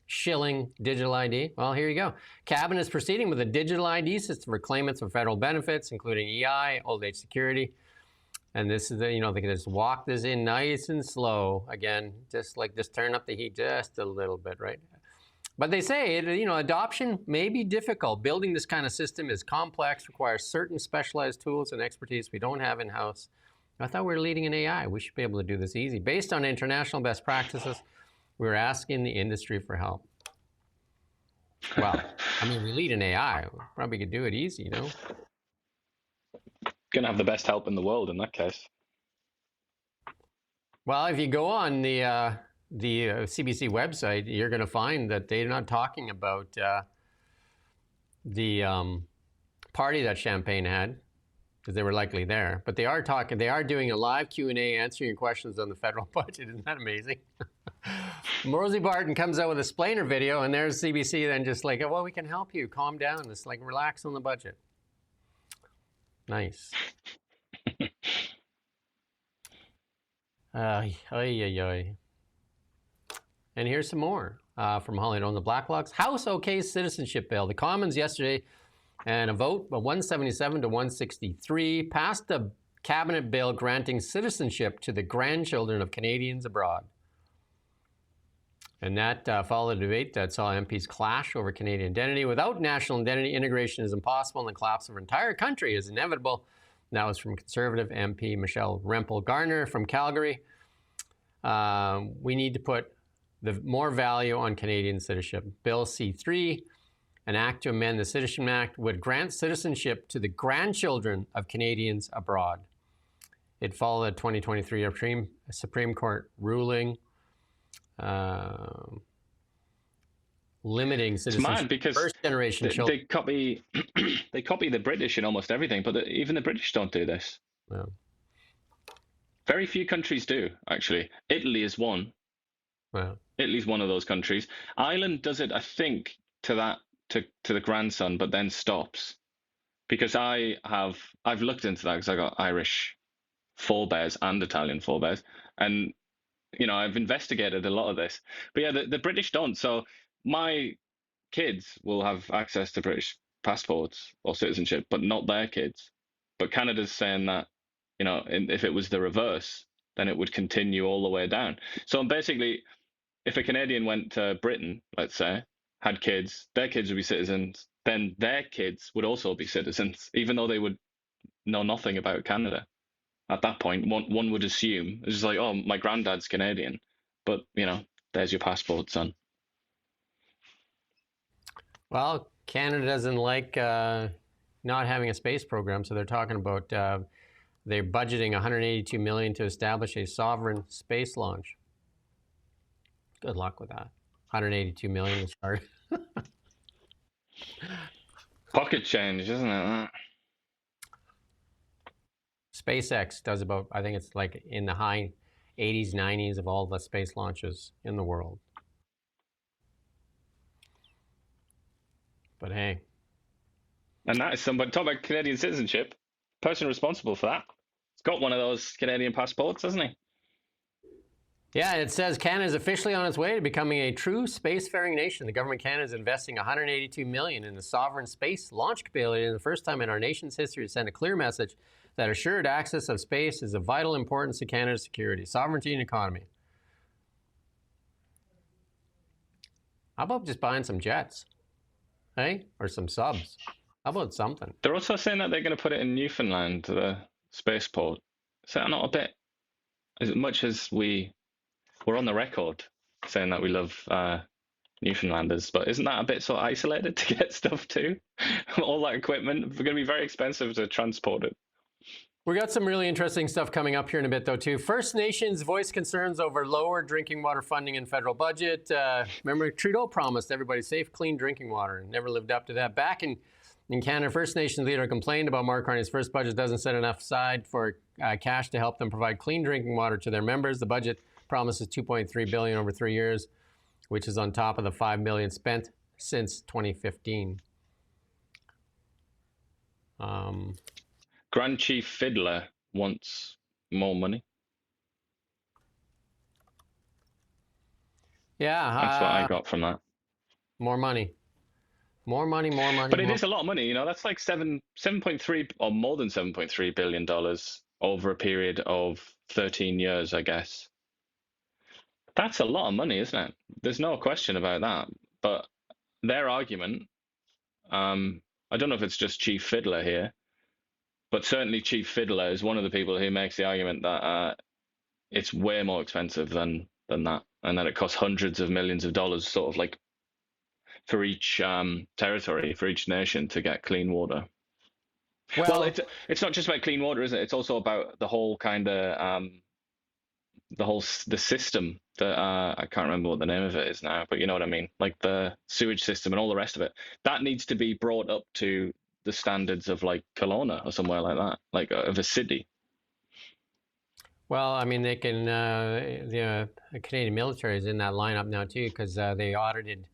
shilling digital ID. Well, here you go. Cabinet is proceeding with a digital ID system for claimants of federal benefits, including EI, old age security. And this is, they can just walk this in nice and slow. Again, just turn up the heat just a little bit, right? But they say, adoption may be difficult. Building this kind of system is complex, requires certain specialized tools and expertise we don't have in-house. I thought we were leading in AI. We should be able to do this easy. Based on international best practices, we were asking the industry for help. Well, we lead in AI. We probably could do it easy, Gonna have the best help in the world in that case. Well, if you go on the CBC website, you're going to find that they're not talking about the party that Champagne had, because they were likely there. But they are doing a live Q&A, answering your questions on the federal budget. Isn't that amazing? Rosie Barton comes out with a explainer video, and there's CBC then just like, well, we can help you. Calm down. It's like, relax on the budget. Nice. And here's some more from Holly on the Blacklock's House OK citizenship bill. The Commons yesterday, and a vote of 177 to 163 passed a cabinet bill granting citizenship to the grandchildren of Canadians abroad. And that followed a debate that saw MPs clash over Canadian identity. Without national identity, integration is impossible, and the collapse of our entire country is inevitable. That was from Conservative MP Michelle Rempel-Garner from Calgary. We need to put more value on Canadian citizenship. Bill C-3, an act to amend the Citizenship Act, would grant citizenship to the grandchildren of Canadians abroad. It followed a 2023 Supreme Court ruling limiting citizenship. It's mad because first-generation children. They copy the British in almost everything, but even the British don't do this. Yeah. Very few countries do, actually. Italy is one. Wow. Italy's one of those countries. Ireland does it, I think, to the grandson, but then stops. Because I've looked into that because I got Irish forebears and Italian forebears, and I've investigated a lot of this. But yeah, the British don't. So my kids will have access to British passports or citizenship, but not their kids. But Canada's saying that, if it was the reverse, then it would continue all the way down. So basically, if a Canadian went to Britain, let's say, had kids, their kids would be citizens, then their kids would also be citizens, even though they would know nothing about Canada. At that point, one would assume, it's just like, oh, my granddad's Canadian, but, there's your passport, son. Well, Canada doesn't like not having a space program, so they're talking about they're budgeting $182 million to establish a sovereign space launch. Good luck with that. $182 million to start. Pocket change, isn't it? SpaceX does about, I think it's like in the high 80s, 90s of all the space launches in the world. But hey. And that is somebody, talk about Canadian citizenship, person responsible for that. He's got one of those Canadian passports, hasn't he? Yeah, it says Canada is officially on its way to becoming a true spacefaring nation. The government of Canada is investing $182 million in the sovereign space launch capability, and the first time in our nation's history to send a clear message that assured access of space is of vital importance to Canada's security, sovereignty, and economy. How about just buying some jets? Hey? Or some subs? How about something? They're also saying that they're going to put it in Newfoundland, the spaceport. Is that not a bit, as much as we're on the record saying that we love Newfoundlanders, but isn't that a bit sort of isolated to get stuff to? All that equipment, it's going to be very expensive to transport it. We got some really interesting stuff coming up here in a bit, though, too. First Nations voice concerns over lower drinking water funding in federal budget. Remember, Trudeau promised everybody safe, clean drinking water and never lived up to that. Back in Canada, First Nations leader complained about Mark Carney's first budget doesn't set enough aside for cash to help them provide clean drinking water to their members. The budget promises $2.3 billion over 3 years, which is on top of the $5 million spent since 2015. Grand Chief Fiddler wants more money. Yeah. That's what I got from that. More money. More money, more money. But it is a lot of money, you know, that's like 7.3 or more than $7.3 billion over a period of 13 years, I guess. That's a lot of money, isn't it? There's no question about that. But their argument, I don't know if it's just Chief Fiddler here, but certainly Chief Fiddler is one of the people who makes the argument that it's way more expensive than that, and that it costs hundreds of millions of dollars, sort of like for each territory, for each nation to get clean water. Well, it's not just about clean water, is it? It's also about the whole kind of the system that I can't remember what the name of it is now, but you know what I mean, like the sewage system and all the rest of it. That needs to be brought up to the standards of like Kelowna or somewhere like that, like of a city. Well, I mean, they can. The Canadian military is in that lineup now too, because they audited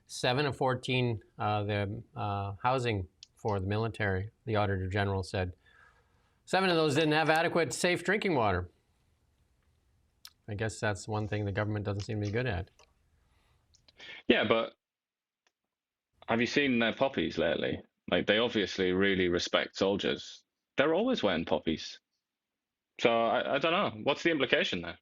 7 of 14 the housing for the military. The Auditor General said 7 of those didn't have adequate, safe drinking water. I guess that's one thing the government doesn't seem to be good at. Yeah, but have you seen their poppies lately? Like, they obviously really respect soldiers. They're always wearing poppies. So I don't know. What's the implication there?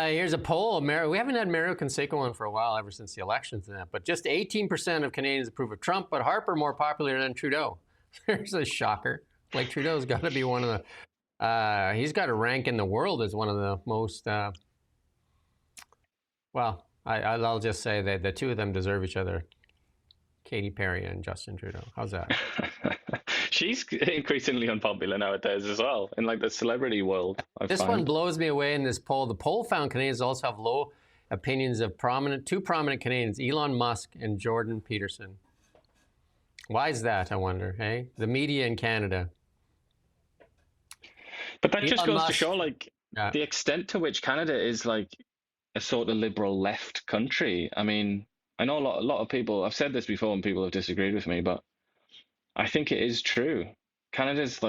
Here's a poll. We haven't had Mario Conseco on for a while, ever since the elections and that. But just 18% of Canadians approve of Trump, but Harper more popular than Trudeau. There's a shocker. Like, Trudeau's got to be one of the... he's got a rank in the world as one of the most... well, I'll just say that the two of them deserve each other. Katy Perry and Justin Trudeau. How's that? She's increasingly unpopular nowadays as well, in like the celebrity world. This one blows me away in this poll. The poll found Canadians also have low opinions of two prominent Canadians, Elon Musk and Jordan Peterson. Why is that, I wonder, hey? The media in Canada. But that just goes to show, like, the extent to which Canada is like a sort of liberal left country. I mean, I know a lot of people, I've said this before and people have disagreed with me, but I think it is true. Canada's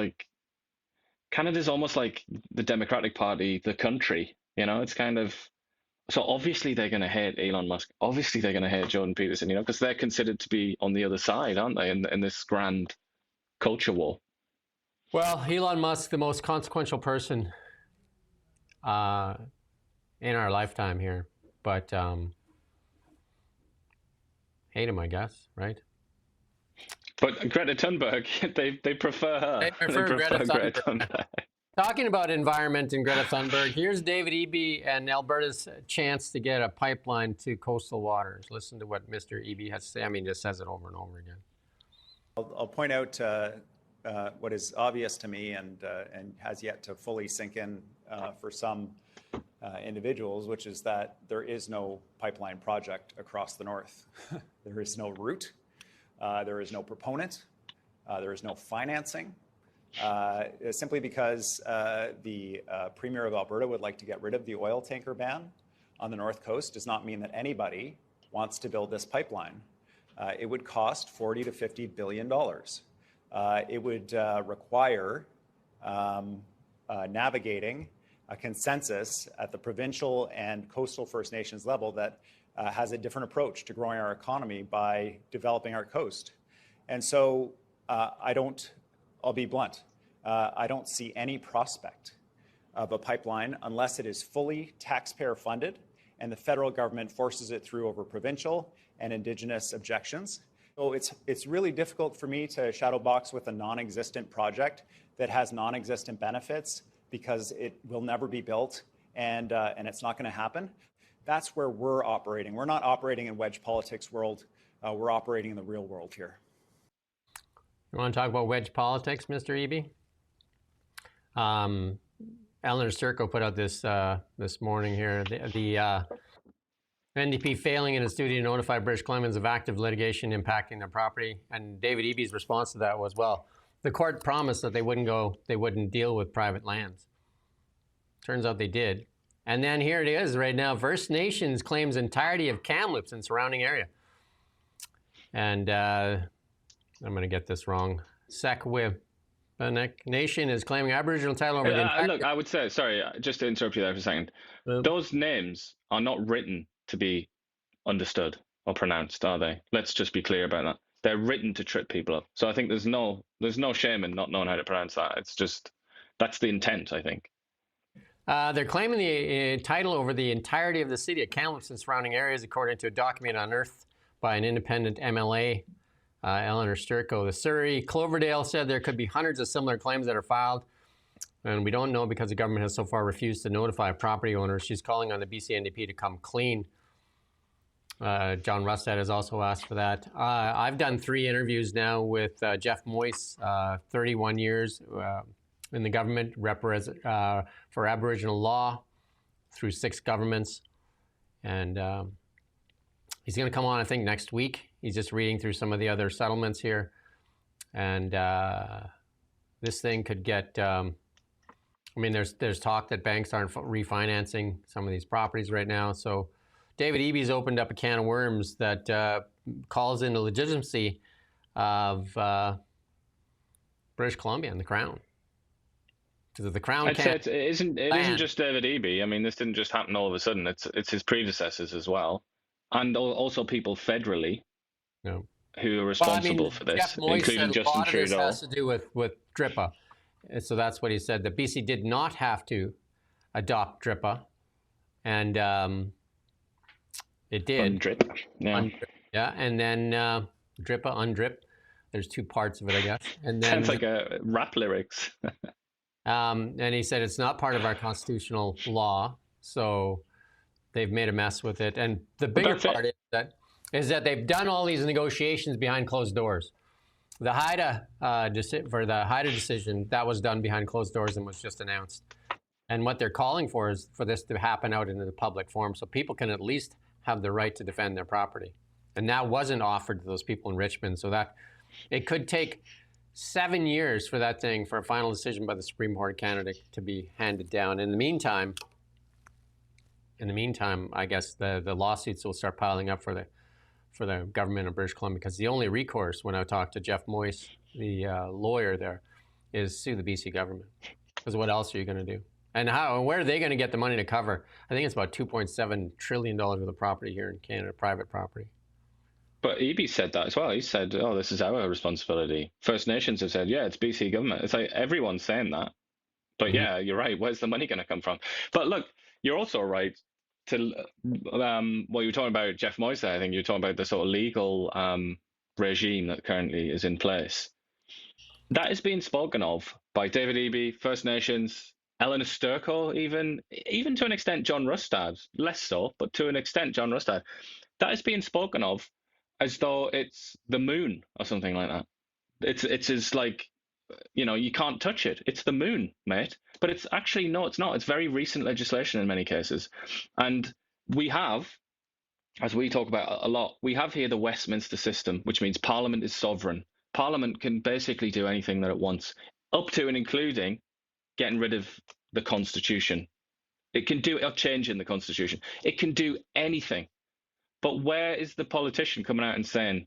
almost like the Democratic Party, the country, you know, it's kind of, so obviously they're going to hate Elon Musk. Obviously they're going to hate Jordan Peterson, you know, because they're considered to be on the other side, aren't they, in this grand culture war. Well, Elon Musk, the most consequential person in our lifetime here, but hate him, I guess, right? But Greta Thunberg, they prefer her. They prefer Greta Thunberg. Talking about environment and Greta Thunberg, here's David Eby and Alberta's chance to get a pipeline to coastal waters. Listen to what Mr. Eby has to say. I mean, just says it over and over again. I'll point out what is obvious to me and has yet to fully sink in for some individuals, which is that there is no pipeline project across the north. There is no route. There is no proponent. There is no financing. Simply because the Premier of Alberta would like to get rid of the oil tanker ban on the north coast does not mean that anybody wants to build this pipeline. It would cost $40 to $50 billion. It would require navigating a consensus at the provincial and coastal First Nations level that has a different approach to growing our economy by developing our coast. And so I'll be blunt, I don't see any prospect of a pipeline unless it is fully taxpayer funded and the federal government forces it through over provincial and Indigenous objections. So it's really difficult for me to shadow box with a non-existent project that has non-existent benefits because it will never be built and it's not going to happen. That's where we're operating. We're not operating in wedge politics world. We're operating in the real world here. You want to talk about wedge politics, Mr. Eby? Eleanor Sturko put out this morning here. The NDP failing in its duty to notify British Columbians of active litigation impacting their property. And David Eby's response to that was, well, the court promised that they wouldn't deal with private lands. Turns out they did. And then here it is right now. First Nations claims entirety of Kamloops and surrounding area. And I'm going to get this wrong. Sekwib Nation is claiming Aboriginal title over the entire... Look, I would say, sorry, just to interrupt you there for a second. Those names are not written to be understood or pronounced, are they? Let's just be clear about that. They're written to trip people up. So I think there's no shame in not knowing how to pronounce that. It's just, that's the intent, I think. They're claiming the title over the entirety of the city of Kamloops and surrounding areas, according to a document unearthed by an independent MLA, Eleanor Sturko. The Surrey Cloverdale said there could be hundreds of similar claims that are filed, and we don't know because the government has so far refused to notify property owners. She's calling on the BC NDP to come clean. John Rustad has also asked for that. I've done 3 interviews now with Jeff Moyse, 31 years in the government, for Aboriginal law through 6 governments. And he's going to come on, I think, next week. He's just reading through some of the other settlements here. And this thing could get, I mean, there's talk that banks aren't refinancing some of these properties right now. So David Eby's opened up a can of worms that calls into legitimacy of British Columbia and the Crown. Because the Crown I'd say it isn't just David Eby. I mean, this didn't just happen all of a sudden. It's his predecessors as well, and also people federally who are responsible for this, including Justin Trudeau. This has to do with DRIPA. And so that's what he said. That BC did not have to adopt DRIPA, and it did. Undrip. Yeah, and then DRIPA, undrip. There's 2 parts of it, I guess. And then sounds like a rap lyrics. And he said it's not part of our constitutional law, so they've made a mess with it. And the bigger part is that they've done all these negotiations behind closed doors. The Haida for the Haida decision, that was done behind closed doors and was just announced. And what they're calling for is for this to happen out into the public forum, so people can at least have the right to defend their property. And that wasn't offered to those people in Richmond, so that it could take 7 years for that thing, for a final decision by the Supreme Court of Canada to be handed down. In the meantime, I guess the lawsuits will start piling up for the government of British Columbia, because the only recourse, when I talked to Jeff Moyse, the lawyer there, is sue the BC government. Because what else are you going to do? And where are they going to get the money to cover? I think it's about $2.7 trillion of the property here in Canada, private property. But Eby said that as well. He said, oh, this is our responsibility. First Nations have said, yeah, it's BC government. It's like everyone's saying that. But yeah, you're right. Where's the money going to come from? But look, you're also right to what you were talking about, Jeff Moyse. I think you're talking about the sort of legal regime that currently is in place. That is being spoken of by David Eby, First Nations, Eleanor Sturko, even to an extent John Rustad, less so, but to an extent John Rustad. That is being spoken of as though it's the moon or something like that. It's as like, you can't touch it. It's the moon, mate. But it's actually, no, it's not. It's very recent legislation in many cases. And we have, as we talk about a lot, we have here the Westminster system, which means Parliament is sovereign. Parliament can basically do anything that it wants, up to and including getting rid of the Constitution. It can do a change in the Constitution. It can do anything. But where is the politician coming out and saying,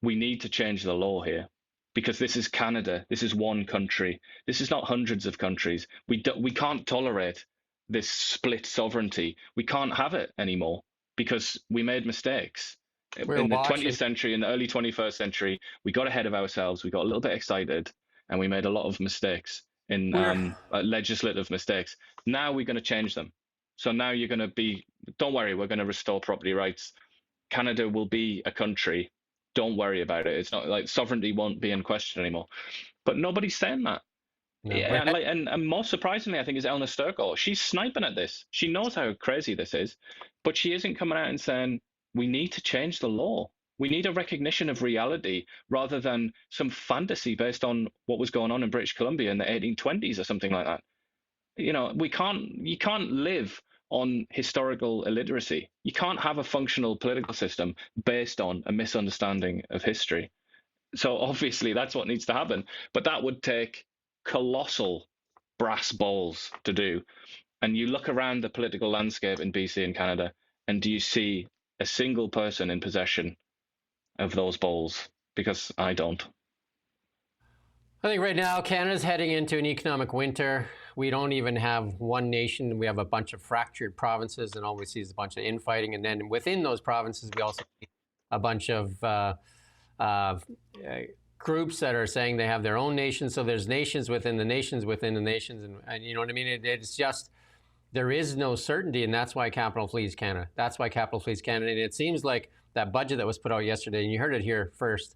we need to change the law here? Because this is Canada. This is one country. This is not hundreds of countries. We can't tolerate this split sovereignty. We can't have it anymore because we made mistakes. In the 20th century, in the early 21st century, we got ahead of ourselves. We got a little bit excited and we made a lot of mistakes, legislative mistakes. Now we're going to change them. So now you're going to be, don't worry, we're going to restore property rights. Canada will be a country. Don't worry about it. It's not like sovereignty won't be in question anymore. But nobody's saying that. No, yeah, and more surprisingly, I think, is Eleanor Sturko. She's sniping at this. She knows how crazy this is, but she isn't coming out and saying, we need to change the law. We need a recognition of reality rather than some fantasy based on what was going on in British Columbia in the 1820s or something like that. You know, you can't live on historical illiteracy. You can't have a functional political system based on a misunderstanding of history. So obviously that's what needs to happen. But that would take colossal brass balls to do. And you look around the political landscape in BC and Canada, and do you see a single person in possession of those balls? Because I don't. I think right now Canada's heading into an economic winter. We don't even have one nation. We have a bunch of fractured provinces, and all we see is a bunch of infighting. And then within those provinces, we also see a bunch of groups that are saying they have their own nations. So there's nations within the nations within the nations. And you know what I mean? It's just, there is no certainty, and that's why capital flees Canada. That's why capital flees Canada. And it seems like that budget that was put out yesterday, and you heard it here first,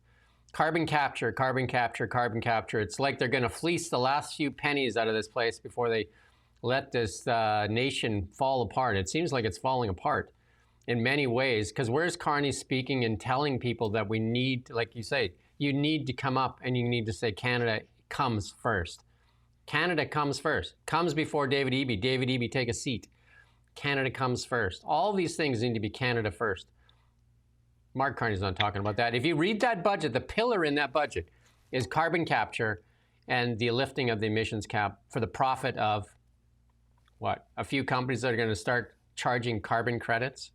carbon capture, carbon capture, carbon capture. It's like they're going to fleece the last few pennies out of this place before they let this nation fall apart. It seems like it's falling apart in many ways, because where's Carney speaking and telling people that we need, like you say, you need to come up and you need to say Canada comes first. Canada comes first. Comes before David Eby. David Eby, take a seat. Canada comes first. All these things need to be Canada first. Mark Carney's not talking about that. If you read that budget, the pillar in that budget is carbon capture and the lifting of the emissions cap for the profit of, what, a few companies that are going to start charging carbon credits?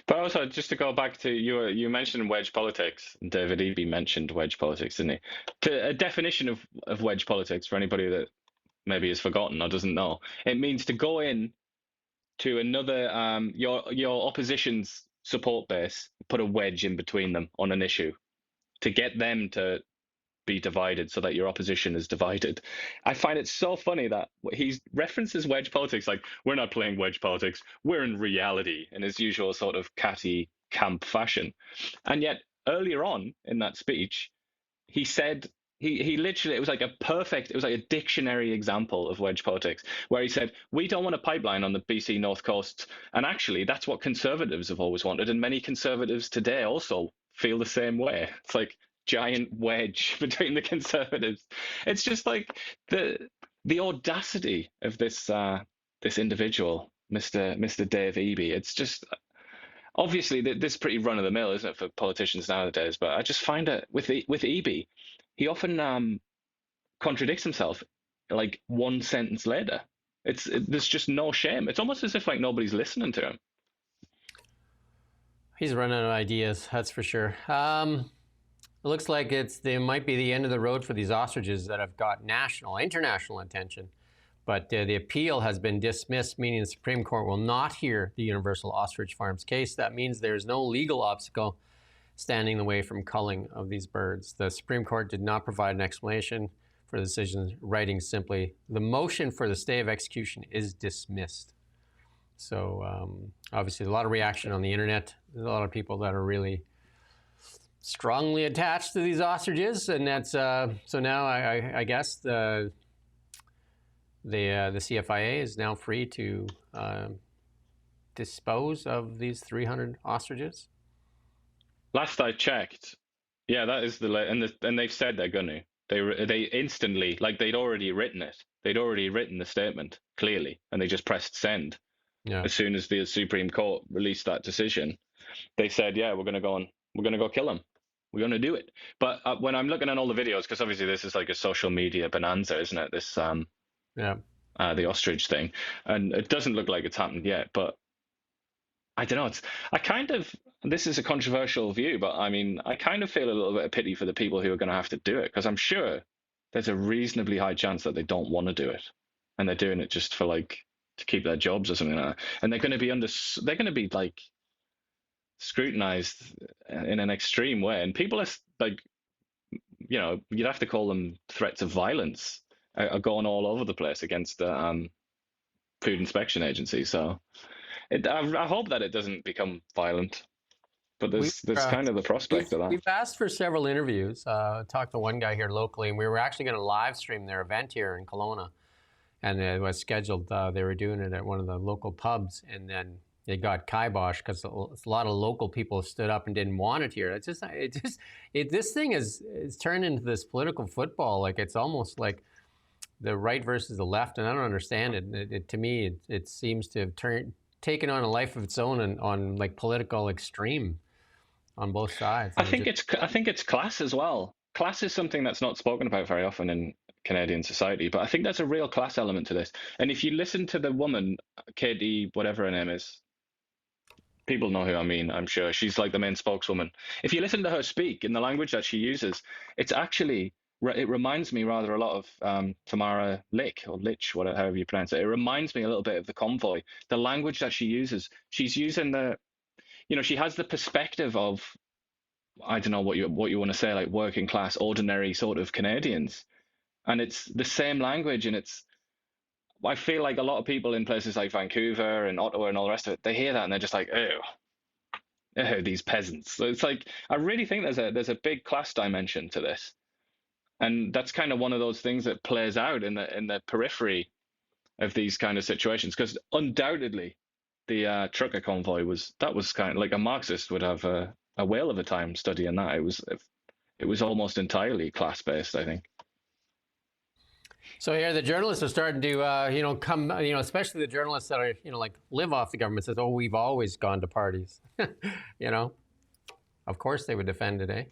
But also, just to go back to you mentioned wedge politics. David Eby mentioned wedge politics, didn't he? A definition of wedge politics, for anybody that maybe has forgotten or doesn't know, it means to go in to another, your opposition's support base, put a wedge in between them on an issue to get them to be divided so that your opposition is divided. I find it so funny that he references wedge politics like, we're not playing wedge politics, we're in reality, in his usual sort of catty camp fashion. And yet earlier on in that speech, he said, he literally, it was like a dictionary example of wedge politics, where he said, we don't want a pipeline on the BC North Coast. And actually, that's what conservatives have always wanted. And many conservatives today also feel the same way. It's like giant wedge between the conservatives. It's just like the audacity of this individual, Mr. Dave Eby. It's just, obviously, this is pretty run of the mill, isn't it, for politicians nowadays? But I just find it with Eby, he often contradicts himself like one sentence later. There's just no shame. It's almost as if like nobody's listening to him. He's running out of ideas, that's for sure. It looks like they might be the end of the road for these ostriches that have got international attention. But the appeal has been dismissed, meaning the Supreme Court will not hear the Universal Ostrich Farms case. That means there's no legal obstacle standing in the way from culling of these birds. The Supreme Court did not provide an explanation for the decision, writing simply, the motion for the stay of execution is dismissed. So obviously a lot of reaction on the internet. There's a lot of people that are really strongly attached to these ostriches, and that's so now I guess the CFIA is now free to dispose of these 300 ostriches. Last I checked, yeah, that is and they've said they're going to. They instantly, like they'd already written it. They'd already written the statement clearly, and they just pressed send. Yeah. As soon as the Supreme Court released that decision, they said, yeah, we're going to go kill them. We're going to do it. But when I'm looking at all the videos, because obviously this is like a social media bonanza, isn't it? This the ostrich thing, and it doesn't look like it's happened yet. But I don't know. This is a controversial view, but I mean, I kind of feel a little bit of pity for the people who are going to have to do it, because I'm sure there's a reasonably high chance that they don't want to do it, and they're doing it just for like to keep their jobs or something like that. And they're going to be like scrutinized in an extreme way, and people are like, you know, you'd have to call them threats of violence are going all over the place against the Food Inspection Agency. So I hope that it doesn't become violent, but there's kind of the prospect of that. We've asked for several interviews, talked to one guy here locally, and we were actually going to live stream their event here in Kelowna, and it was scheduled. They were doing it at one of the local pubs, and then it got kiboshed because a lot of local people stood up and didn't want it here. This thing is turned into this political football. Like, it's almost like the right versus the left, and I don't understand it. To me, it seems to have taken on a life of its own and on like political extreme on both sides. I think it's class as well. Class is something that's not spoken about very often in Canadian society, but I think there's a real class element to this. And if you listen to the woman, Katie, whatever her name is, people know who I mean, I'm sure. She's like the main spokeswoman. If you listen to her speak in the language that she uses, it reminds me rather a lot of Tamara Lick, or Litch, whatever, however you pronounce it. It reminds me a little bit of the convoy. The language that she uses, she's using she has the perspective of, I don't know what you want to say, like working class, ordinary sort of Canadians. And it's the same language, and I feel like a lot of people in places like Vancouver and Ottawa and all the rest of it, they hear that and they're just like, oh, these peasants. So it's like, I really think there's a big class dimension to this. And that's kind of one of those things that plays out in the periphery of these kind of situations. Because undoubtedly, the trucker convoy was kind of like a Marxist would have a whale of a time studying that. It was almost entirely class-based, I think. So here, the journalists are starting to, come, especially the journalists that are, like live off the government, says, oh, we've always gone to parties. Of course they would defend it, eh?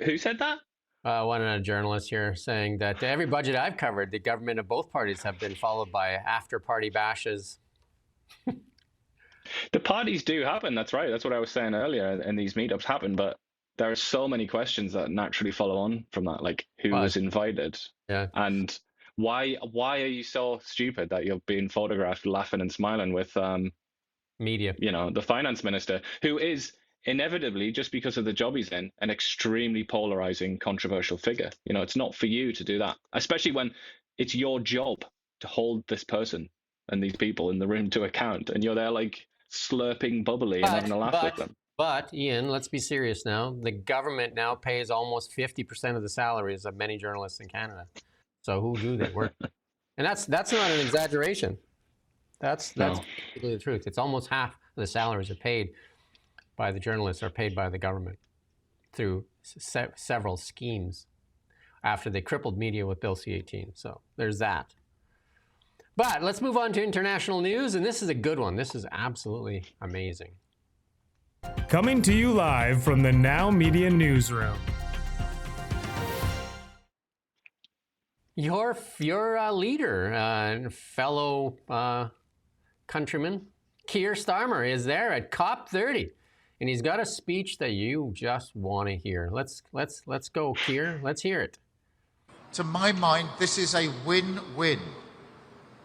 Who said that? One of the journalists here saying that every budget I've covered, the government of both parties have been followed by after-party bashes. The parties do happen. That's right. That's what I was saying earlier. And these meetups happen, but there are so many questions that naturally follow on from that, like who was invited, and why are you so stupid that you're being photographed laughing and smiling with media? The finance minister, who is inevitably, just because of the job he's in, an extremely polarizing, controversial figure. It's not for you to do that, especially when it's your job to hold this person and these people in the room to account, and you're there like slurping bubbly and having a laugh with them. But Iain, let's be serious now. The government now pays almost 50% of the salaries of many journalists in Canada. So who do they work with? And that's not an exaggeration. That's basically the truth. It's almost half of the salaries are paid by the journalists are paid by the government through several schemes after they crippled media with Bill C-18. So there's that. But let's move on to international news, and this is a good one. This is absolutely amazing. Coming to you live from the Now Media Newsroom. Your leader and fellow countryman, Keir Starmer, is there at COP30, and he's got a speech that you just want to hear. Let's go, Keir. Let's hear it. To my mind, this is a win-win.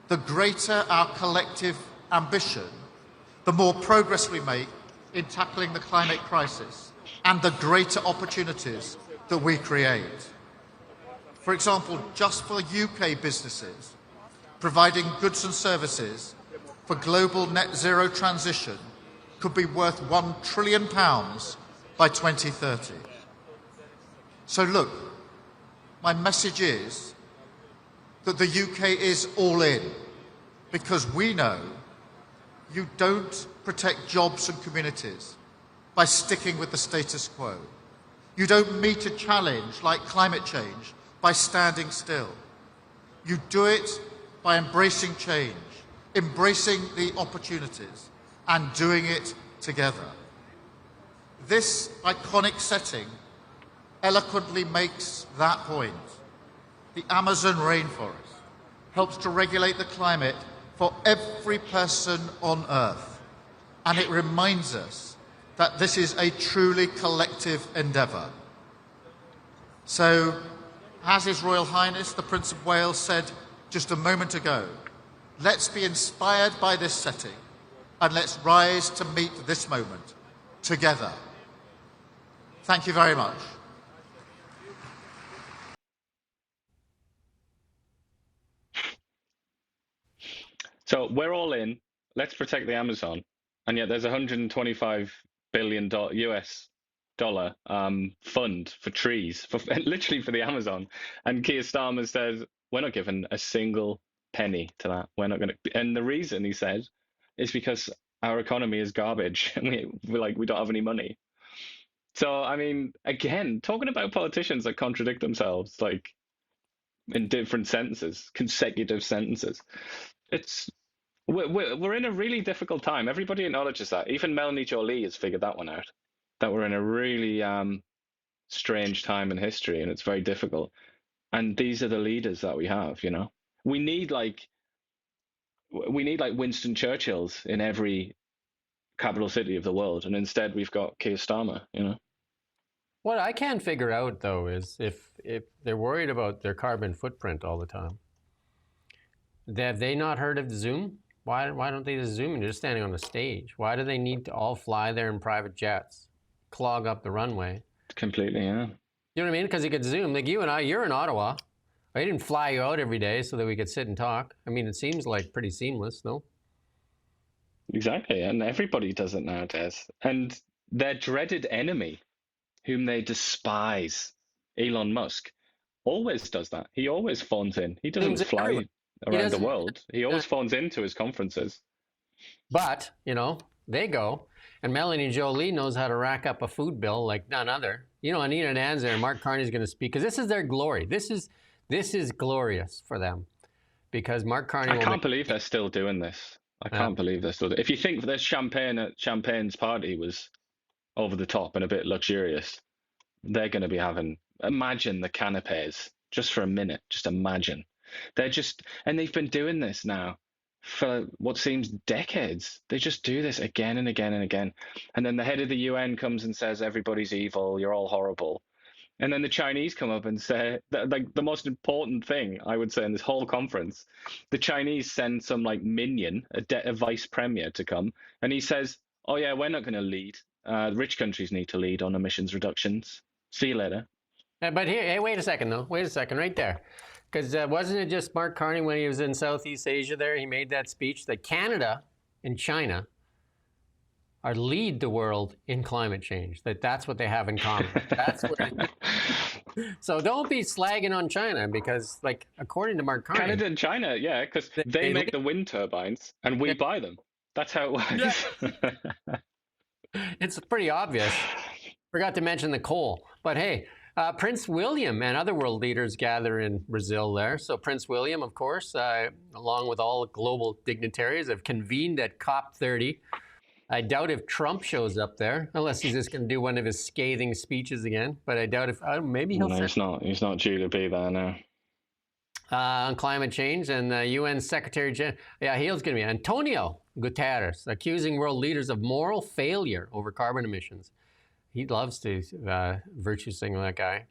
The greater our collective ambition, the more progress we make in tackling the climate crisis, and the greater opportunities that we create. For example, just for UK businesses, providing goods and services for global net zero transition could be worth £1 trillion by 2030. So look, my message is that the UK is all in, because we know you don't protect jobs and communities by sticking with the status quo. You don't meet a challenge like climate change by standing still. You do it by embracing change, embracing the opportunities, and doing it together. This iconic setting eloquently makes that point. The Amazon rainforest helps to regulate the climate for every person on Earth. And it reminds us that this is a truly collective endeavour. So, as His Royal Highness, the Prince of Wales, said just a moment ago, let's be inspired by this setting and let's rise to meet this moment together. Thank you very much. So we're all in. Let's protect the Amazon, and yet there's $125 billion US dollar fund for trees, literally for the Amazon. And Keir Starmer says we're not giving a single penny to that. We're not going to. And the reason he said is because our economy is garbage and we don't have any money. So, I mean, again, talking about politicians that contradict themselves, like in different sentences, consecutive sentences, we're in a really difficult time. Everybody acknowledges that. Even Melanie Jolie has figured that one out, that we're in a really strange time in history, and it's very difficult. And these are the leaders that we have, you know. We need like Winston Churchills in every capital city of the world, and instead we've got Keir Starmer, you know. What I can't figure out, though, is if they're worried about their carbon footprint all the time, have they not heard of Zoom? Why don't they just Zoom and they're just standing on the stage? Why do they need to all fly there in private jets, clog up the runway? Completely, yeah. You know what I mean? Because you could Zoom. Like you and I, you're in Ottawa. I didn't fly you out every day so that we could sit and talk. I mean, it seems like pretty seamless, no? Exactly, and everybody does it nowadays. And their dreaded enemy, whom they despise, Elon Musk, always does that. He always phones in. He doesn't fly around the world. He always phones into his conferences. But, you know, they go, and Melanie Jolie knows how to rack up a food bill like none other. You know, Anita Dan's there, and Mark Carney's going to speak, because this is their glory. This is glorious for them, because Mark Carney. I can't believe they're still doing this. I can't believe they're still. If you think their champagne at Champagne's party was over the top and a bit luxurious, they're going to be having. Imagine the canapes just for a minute. Just imagine. And they've been doing this now for what seems decades. They just do this again and again and again. And then the head of the UN comes and says, everybody's evil, you're all horrible. And then the Chinese come up and say, like, the most important thing, I would say, in this whole conference, the Chinese send some, like, minion, a vice premier to come, and he says, oh, yeah, we're not going to lead. Rich countries need to lead on emissions reductions. See you later. But here, hey, wait a second, though. Wait a second, right there. Because wasn't it just Mark Carney when he was in Southeast Asia there, he made that speech that Canada and China are lead the world in climate change, that's what they have in common. That's what So don't be slagging on China, because, like, according to Mark Carney... Canada and China, yeah, because they make the wind turbines and we buy them. That's how it works. Yeah. It's pretty obvious. Forgot to mention the coal. But hey, Prince William and other world leaders gather in Brazil there. So Prince William, of course, along with all global dignitaries, have convened at COP30. I doubt if Trump shows up there, unless he's just going to do one of his scathing speeches again. But I doubt if maybe he'll. No, he's not due to be there now. On climate change, and the UN Secretary General, he's going to be Antonio Guterres, accusing world leaders of moral failure over carbon emissions. He loves to virtue signal, that guy.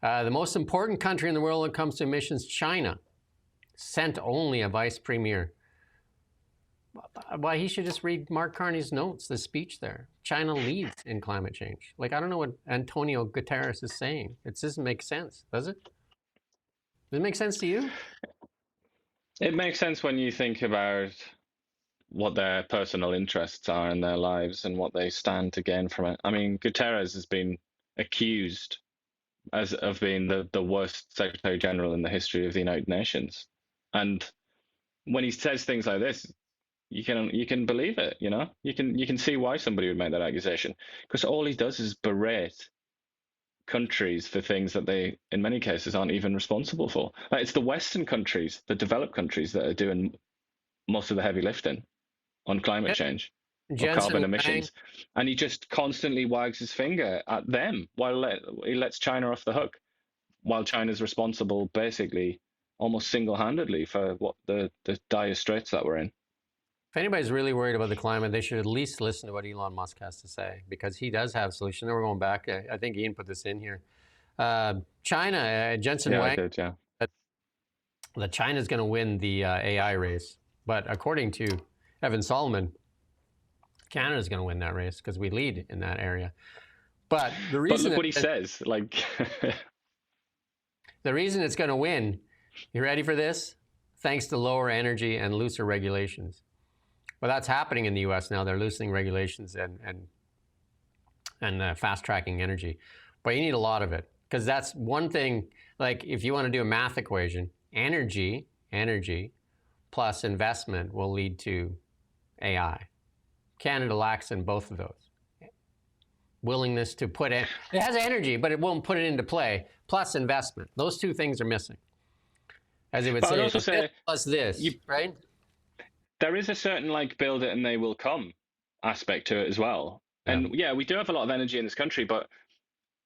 The most important country in the world when it comes to emissions, China, sent only a vice premier. Why, he should just read Mark Carney's notes, the speech there. China leads in climate change. Like, I don't know what Antonio Guterres is saying. It doesn't make sense, does it? Does it make sense to you? It makes sense when you think about what their personal interests are in their lives and what they stand to gain from it. I mean, Guterres has been accused of being the worst Secretary General in the history of the United Nations. And when he says things like this, you can believe it, you know? You can see why somebody would make that accusation, because all he does is berate countries for things that they, in many cases, aren't even responsible for. Like, it's the Western countries, the developed countries, that are doing most of the heavy lifting on climate change or carbon emissions. And he just constantly wags his finger at them while he lets China off the hook, while China's responsible basically almost single-handedly for what the dire straits that we're in. If anybody's really worried about the climate, they should at least listen to what Elon Musk has to say, because he does have solutions. Then we're going back. I think Iain put this in here. China, Jensen Huang, did, that China's going to win the AI race. But according to Evan Solomon, Canada's going to win that race because we lead in that area. But the reason... But look what he says. Like, the reason it's going to win, you ready for this? Thanks to lower energy and looser regulations. Well, that's happening in the U.S. now. They're loosening regulations and fast-tracking energy. But you need a lot of it, because that's one thing. Like, if you want to do a math equation, energy plus investment will lead to AI. Canada lacks in both of those. Willingness to put it has energy, but it won't put it into play, plus investment. Those two things are missing. As they would But I'd say, also say plus this, right? There is a certain like build it and they will come aspect to it as well. Yeah. And yeah, we do have a lot of energy in this country, but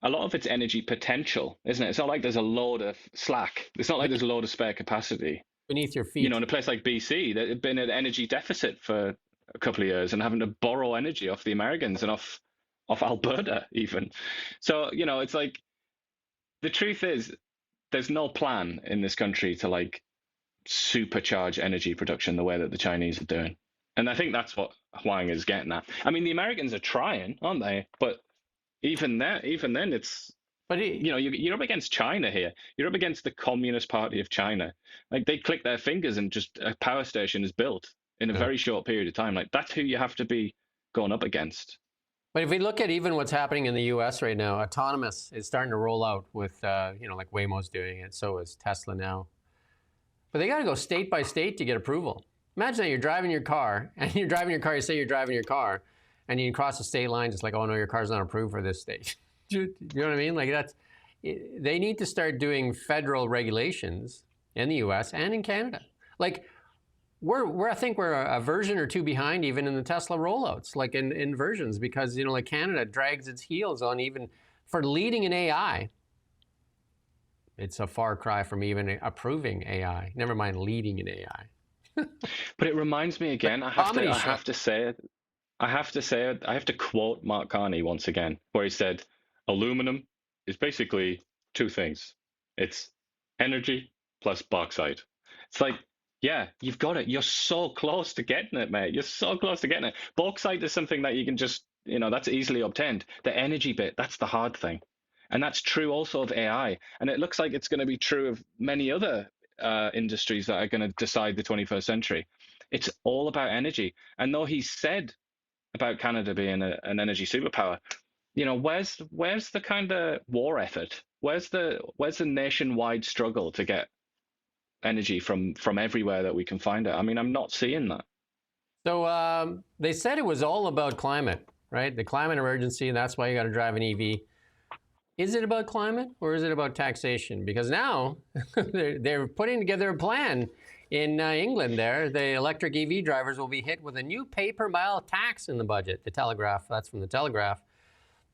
a lot of it's energy potential, isn't it? It's not like there's a load of slack. It's not like there's a load of spare capacity. Beneath your feet. You know, in a place like BC, they've been at energy deficit for a couple of years and having to borrow energy off the Americans and off Alberta even. So, you know, it's like, the truth is there's no plan in this country to like supercharge energy production the way that the Chinese are doing. And I think that's what Huang is getting at. I mean, the Americans are trying, aren't they? But even then, it's, you know, you're up against China here. You're up against the Communist Party of China. Like, they click their fingers and just a power station is built in a very short period of time. Like, that's who you have to be going up against. But if we look at even what's happening in the U.S. right now, autonomous is starting to roll out with, you know, like Waymo's doing it. So is Tesla now. But they got to go state by state to get approval. Imagine that you're driving your car, and you say you're driving your car, and you cross the state line, just like, oh no, your car's not approved for this state. You know what I mean? Like, they need to start doing federal regulations in the U.S. and in Canada. Like, I think we're a version or two behind even in the Tesla rollouts, like in versions, because, you know, like Canada drags its heels on even for leading in AI. It's a far cry from even approving AI, never mind leading in AI. But it reminds me again, I have to quote Mark Carney once again, where he said, aluminum is basically two things. It's energy plus bauxite. It's like, yeah, you've got it. You're so close to getting it, mate. You're so close to getting it. Bauxite is something that you can just, you know, that's easily obtained. The energy bit, that's the hard thing. And that's true also of AI. And it looks like it's going to be true of many other industries that are going to decide the 21st century. It's all about energy. And though he said about Canada being an energy superpower, you know, where's the kind of war effort? Where's the nationwide struggle to get energy from everywhere that we can find it? I mean, I'm not seeing that. So they said it was all about climate, right? The climate emergency, and that's why you got to drive an EV. Is it about climate or is it about taxation? Because now they're putting together a plan in England there. The electric EV drivers will be hit with a new pay-per-mile tax in the budget. The Telegraph, that's from the Telegraph,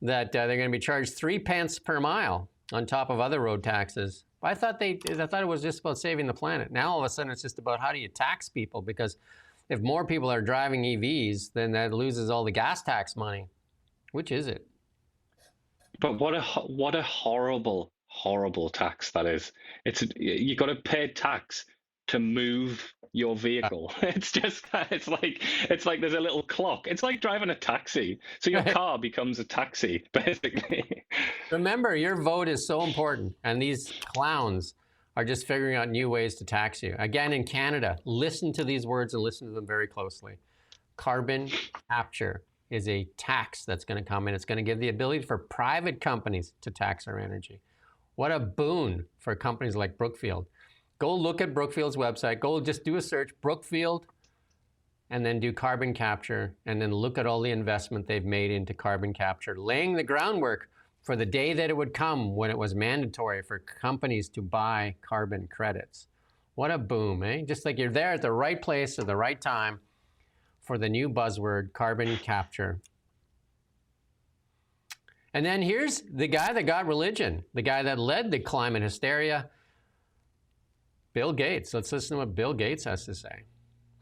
that they're going to be charged 3 pence per mile on top of other road taxes. I thought it was just about saving the planet. Now all of a sudden it's just about how do you tax people, because if more people are driving EVs, then that loses all the gas tax money. Which is it? But what a horrible, horrible tax that is. You got to pay tax to move your vehicle. It's like there's a little clock. It's like driving a taxi. So your car becomes a taxi, basically. Remember, your vote is so important, and these clowns are just figuring out new ways to tax you. Again, in Canada, listen to these words and listen to them very closely. Carbon capture is a tax that's going to come in. It's going to give the ability for private companies to tax our energy. What a boon for companies like Brookfield. Go look at Brookfield's website. Go just do a search, Brookfield, and then do carbon capture, and then look at all the investment they've made into carbon capture, laying the groundwork for the day that it would come when it was mandatory for companies to buy carbon credits. What a boom, eh? Just like you're there at the right place at the right time for the new buzzword, carbon capture. And then here's the guy that got religion, the guy that led the climate hysteria, Bill Gates. Let's listen to what Bill Gates has to say.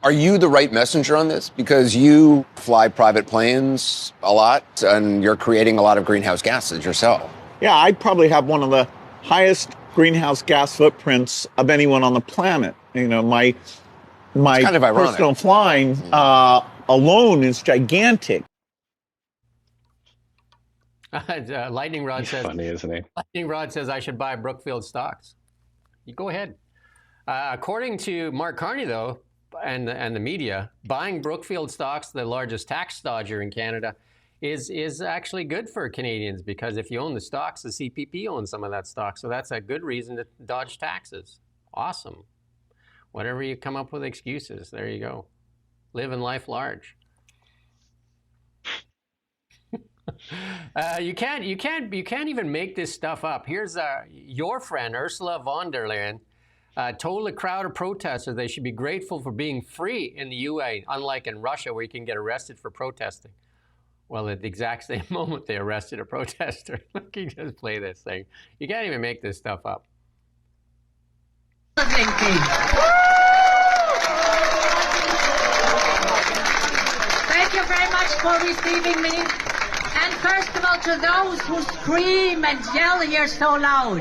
Are you the right messenger on this? Because you fly private planes a lot and you're creating a lot of greenhouse gases yourself. Yeah, I probably have one of the highest greenhouse gas footprints of anyone on the planet. You know, my kind of personal flying alone is gigantic. Lightning Rod says, funny, isn't he? Lightning Rod says I should buy Brookfield stocks. You go ahead. According to Mark Carney, though, and the media, buying Brookfield stocks, the largest tax dodger in Canada, is actually good for Canadians, because if you own the stocks, the CPP owns some of that stock. So that's a good reason to dodge taxes. Awesome. Whatever you come up with excuses, there you go. Living life large. You can't even make this stuff up. Here's your friend Ursula von der Leyen told a crowd of protesters they should be grateful for being free in the UA, unlike in Russia where you can get arrested for protesting. Well, at the exact same moment they arrested a protester. Look, you just play this thing. You can't even make this stuff up. Thank you very much for receiving me. And first of all, to those who scream and yell here so loud,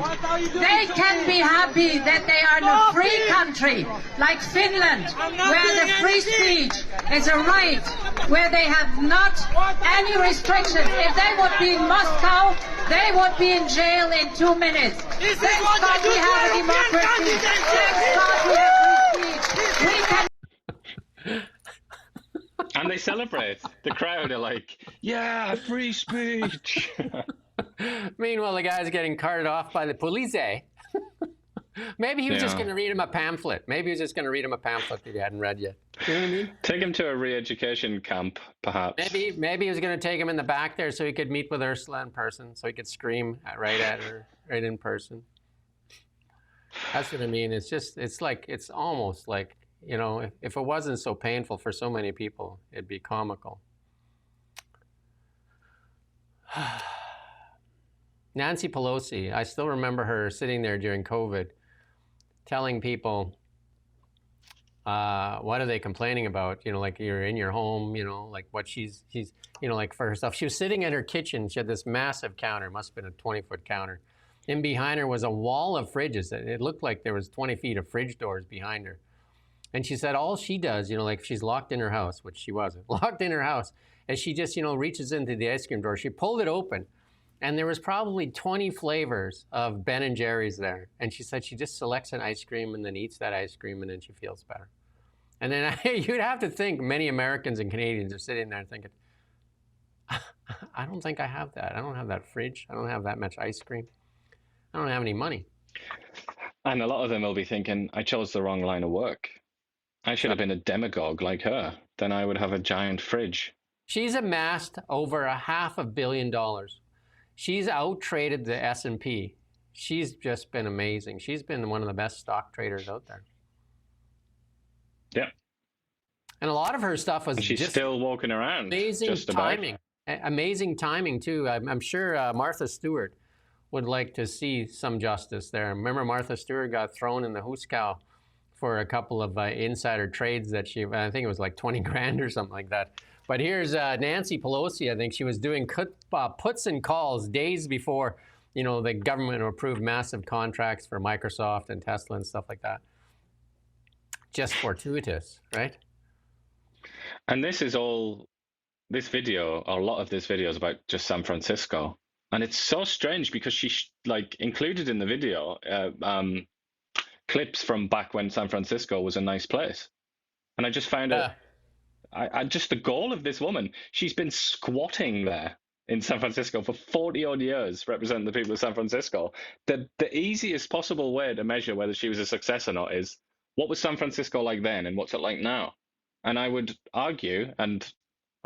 they can be happy that they are in a free country like Finland, where the free speech is a right, where they have not any restrictions. If they would be in Moscow, they would be in jail in 2 minutes. Thank God we have a democracy. Thank God we have free speech. We can. And they celebrate. The crowd are like, yeah, free speech. Meanwhile, the guy's getting carted off by the police. Maybe he was just going to read him a pamphlet. Maybe he was just going to read him a pamphlet that he hadn't read yet. You know what I mean? Take him to a re-education camp, perhaps. Maybe he was going to take him in the back there so he could meet with Ursula in person, so he could scream right at her, right in person. That's what I mean. It's almost like, you know, if it wasn't so painful for so many people, it'd be comical. Nancy Pelosi, I still remember her sitting there during COVID telling people, what are they complaining about? You know, like you're in your home, you know, like what she's, you know, like for herself. She was sitting at her kitchen. She had this massive counter, must have been a 20-foot counter. And behind her was a wall of fridges. It looked like there was 20 feet of fridge doors behind her. And she said all she does, you know, like she's locked in her house, which she wasn't, locked in her house, and she just, you know, reaches into the ice cream drawer. She pulled it open, and there was probably 20 flavors of Ben & Jerry's there. And she said she just selects an ice cream and then eats that ice cream, and then she feels better. And then you'd have to think many Americans and Canadians are sitting there thinking, I don't think I have that. I don't have that fridge. I don't have that much ice cream. I don't have any money. And a lot of them will be thinking, I chose the wrong line of work. I should have been a demagogue like her. Then I would have a giant fridge. She's amassed over $500 million. She's out-traded the S&P. She's just been amazing. She's been one of the best stock traders out there. Yeah. And a lot of her stuff was she's just still walking around. Amazing just timing. Amazing timing, too. I'm sure Martha Stewart would like to see some justice there. Remember Martha Stewart got thrown in the hoosecow for a couple of insider trades that I think it was like 20 grand or something like that. But here's Nancy Pelosi. I think she was doing puts and calls days before, you know, the government approved massive contracts for Microsoft and Tesla and stuff like that. Just fortuitous, right? And this video, or a lot of this video is about just San Francisco. And it's so strange because she included in the video clips from back when San Francisco was a nice place. And I just found it, just the goal of this woman, she's been squatting there in San Francisco for 40 odd years, representing the people of San Francisco. The easiest possible way to measure whether she was a success or not is, what was San Francisco like then and what's it like now? And I would argue, and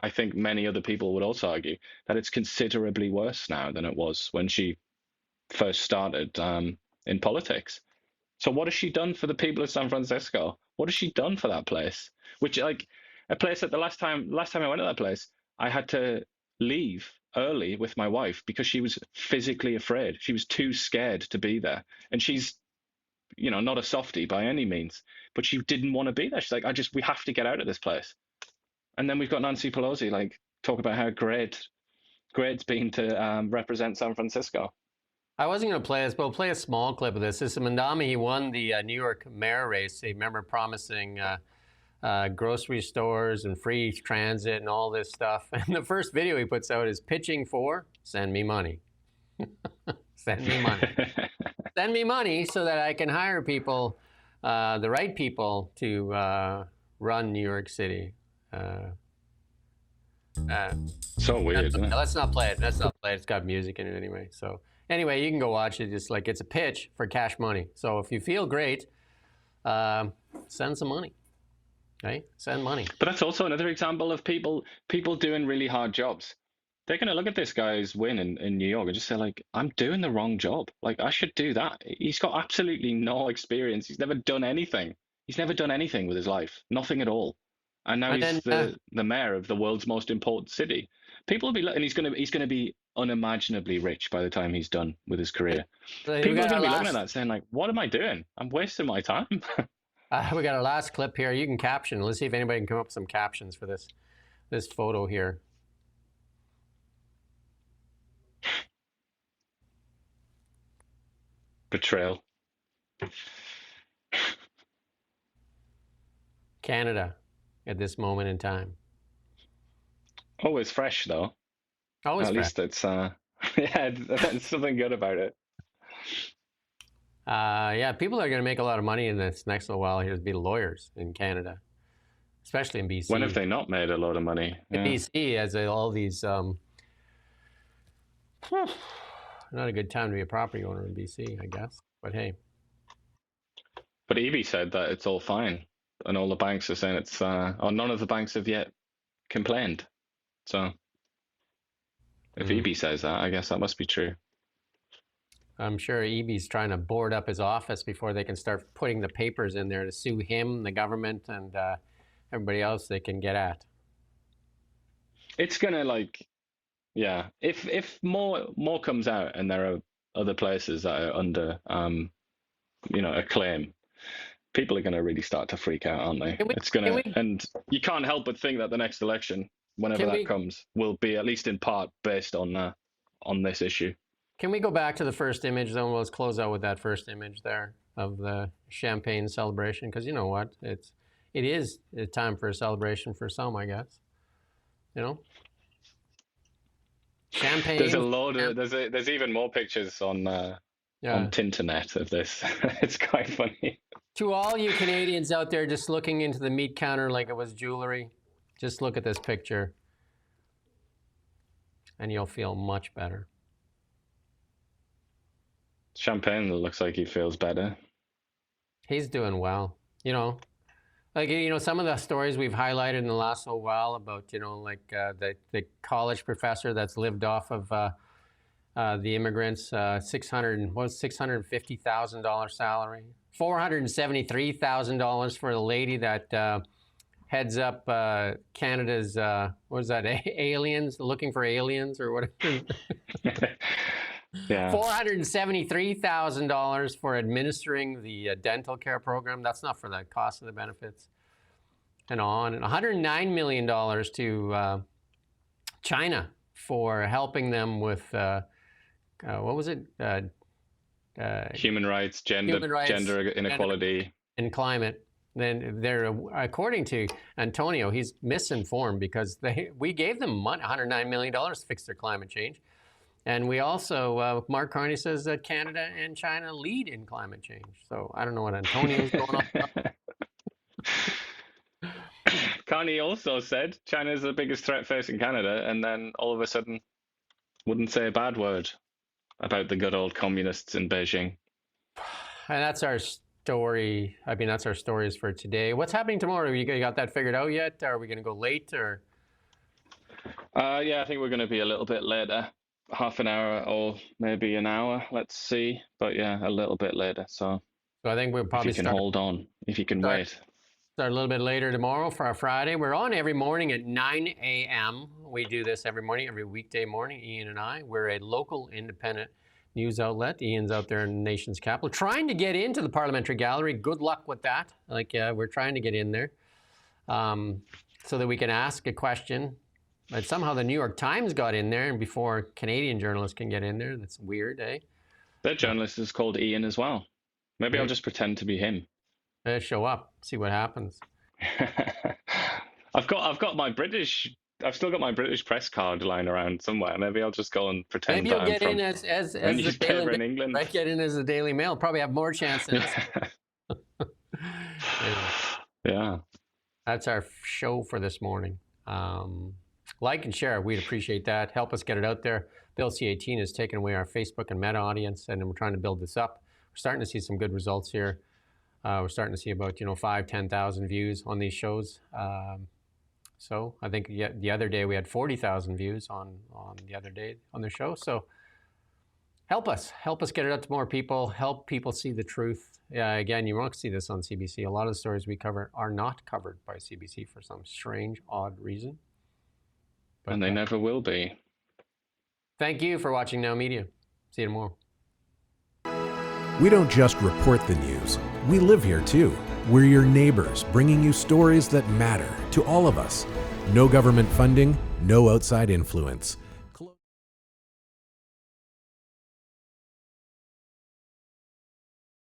I think many other people would also argue, that it's considerably worse now than it was when she first started in politics. So what has she done for the people of San Francisco? What has she done for that place? Which, like, a place that the last time I went to that place, I had to leave early with my wife because she was physically afraid. She was too scared to be there. And she's, you know, not a softie by any means, but she didn't want to be there. She's like, we have to get out of this place. And then we've got Nancy Pelosi, like, talk about how great it's been to represent San Francisco. I wasn't going to play this, but we'll play a small clip of this. This is Mandami. He won the New York mayor race. He remember promising grocery stores and free transit and all this stuff. And the first video he puts out is pitching for send me money. Send me money. Send me money so that I can hire people, the right people, to run New York City. So weird, isn't it? Let's not play it. Let's not play it. It's got music in it anyway. So anyway, you can go watch it. Just like, it's a pitch for cash money. So if you feel great, send some money. Right? Send money. But that's also another example of people doing really hard jobs. they're going to look at this guy's win in New York and just say, like, I'm doing the wrong job. Like, I should do that. He's got absolutely no experience. He's never done anything. He's never done anything with his life. Nothing at all. And now he's the mayor of the world's most important city. People will be, and he's going to be unimaginably rich by the time he's done with his career. People are going to be looking at that saying, like, what am I doing? I'm wasting my time. We got our last clip here. You can caption. Let's see if anybody can come up with some captions for this photo here. Betrayal. Canada at this moment in time. Always fresh, though. Always At fresh. least it's, yeah, there's something good about it. Yeah, people are going to make a lot of money in this next little while here to be lawyers in Canada, especially in BC. When have they not made a lot of money? In BC, as all these, not a good time to be a property owner in BC, I guess. But hey. But Evie said that it's all fine, and all the banks are saying it's, or none of the banks have yet complained. So if Evie says that, I guess that must be true. I'm sure EB's trying to board up his office before they can start putting the papers in there to sue him, the government, and everybody else they can get at. It's gonna, like, yeah. If more comes out, and there are other places that are under, a claim, people are gonna really start to freak out, aren't they? And you can't help but think that the next election, whenever that comes, will be at least in part based on this issue. Can we go back to the first image, though? Let's close out with that first image there of the champagne celebration, because you know what? It is a time for a celebration for some, I guess. You know, champagne. There's a load of there's even more pictures on Tinternet of this. It's quite funny. To all you Canadians out there just looking into the meat counter like it was jewelry, just look at this picture, and you'll feel much better. Champagne looks like he feels better. He's doing well. You know, like, you know, some of the stories we've highlighted in the last little while about, you know, like the college professor that's lived off of the immigrants, $650,000 salary, $473,000 for the lady that heads up Canada's, what is that, aliens, looking for aliens or whatever. Yeah. $473,000 for administering the dental care program. That's not for the cost of the benefits. And $109 million to China for helping them with, what was it? Human rights, gender inequality. And climate. Then they're, according to Antonio, he's misinformed because we gave them money, $109 million to fix their climate change. And we also, Mark Carney says that Canada and China lead in climate change. So I don't know what Antonio's going on about. Carney also said China is the biggest threat facing Canada, and then all of a sudden wouldn't say a bad word about the good old communists in Beijing. And that's our story. I mean, that's our stories for today. What's happening tomorrow? You got that figured out yet? Are we going to go late or? Yeah, I think we're going to be a little bit later. Half an hour or maybe an hour. Let's see. But yeah, a little bit later. So I think we'll probably if you can hold on, if you can wait. Start a little bit later tomorrow for our Friday. We're on every morning at 9 a.m. We do this every morning, every weekday morning, Iain and I. We're a local independent news outlet. Iain's out there in the nation's capital trying to get into the parliamentary gallery. Good luck with that. Like, we're trying to get in there so that we can ask a question. But somehow the New York Times got in there, and before Canadian journalists can get in there. That's weird, eh? Their journalist is called Iain as well. Maybe I'll just pretend to be him. Show up, see what happens. I've still got my British press card lying around somewhere. Maybe I'll just go and pretend. Maybe you'll get in as the newspaper Daily in England. Right, get in as the Daily Mail. Probably have more chance than us. Yeah. That's our show for this morning. Like and share, we'd appreciate that. Help us get it out there. Bill C18 has taken away our Facebook and Meta audience, and we're trying to build this up. We're starting to see some good results here. We're starting to see about 5,000, 10,000 views on these shows. So I think the other day we had 40,000 views on the other day on the show. So help us get it out to more people, help people see the truth. Again, you won't see this on CBC. A lot of the stories we cover are not covered by CBC for some strange, odd reason. But, and they never will be. Thank you for watching Now Media. See you tomorrow. We don't just report the news. We live here too. We're your neighbors, bringing you stories that matter to all of us. No government funding, no outside influence.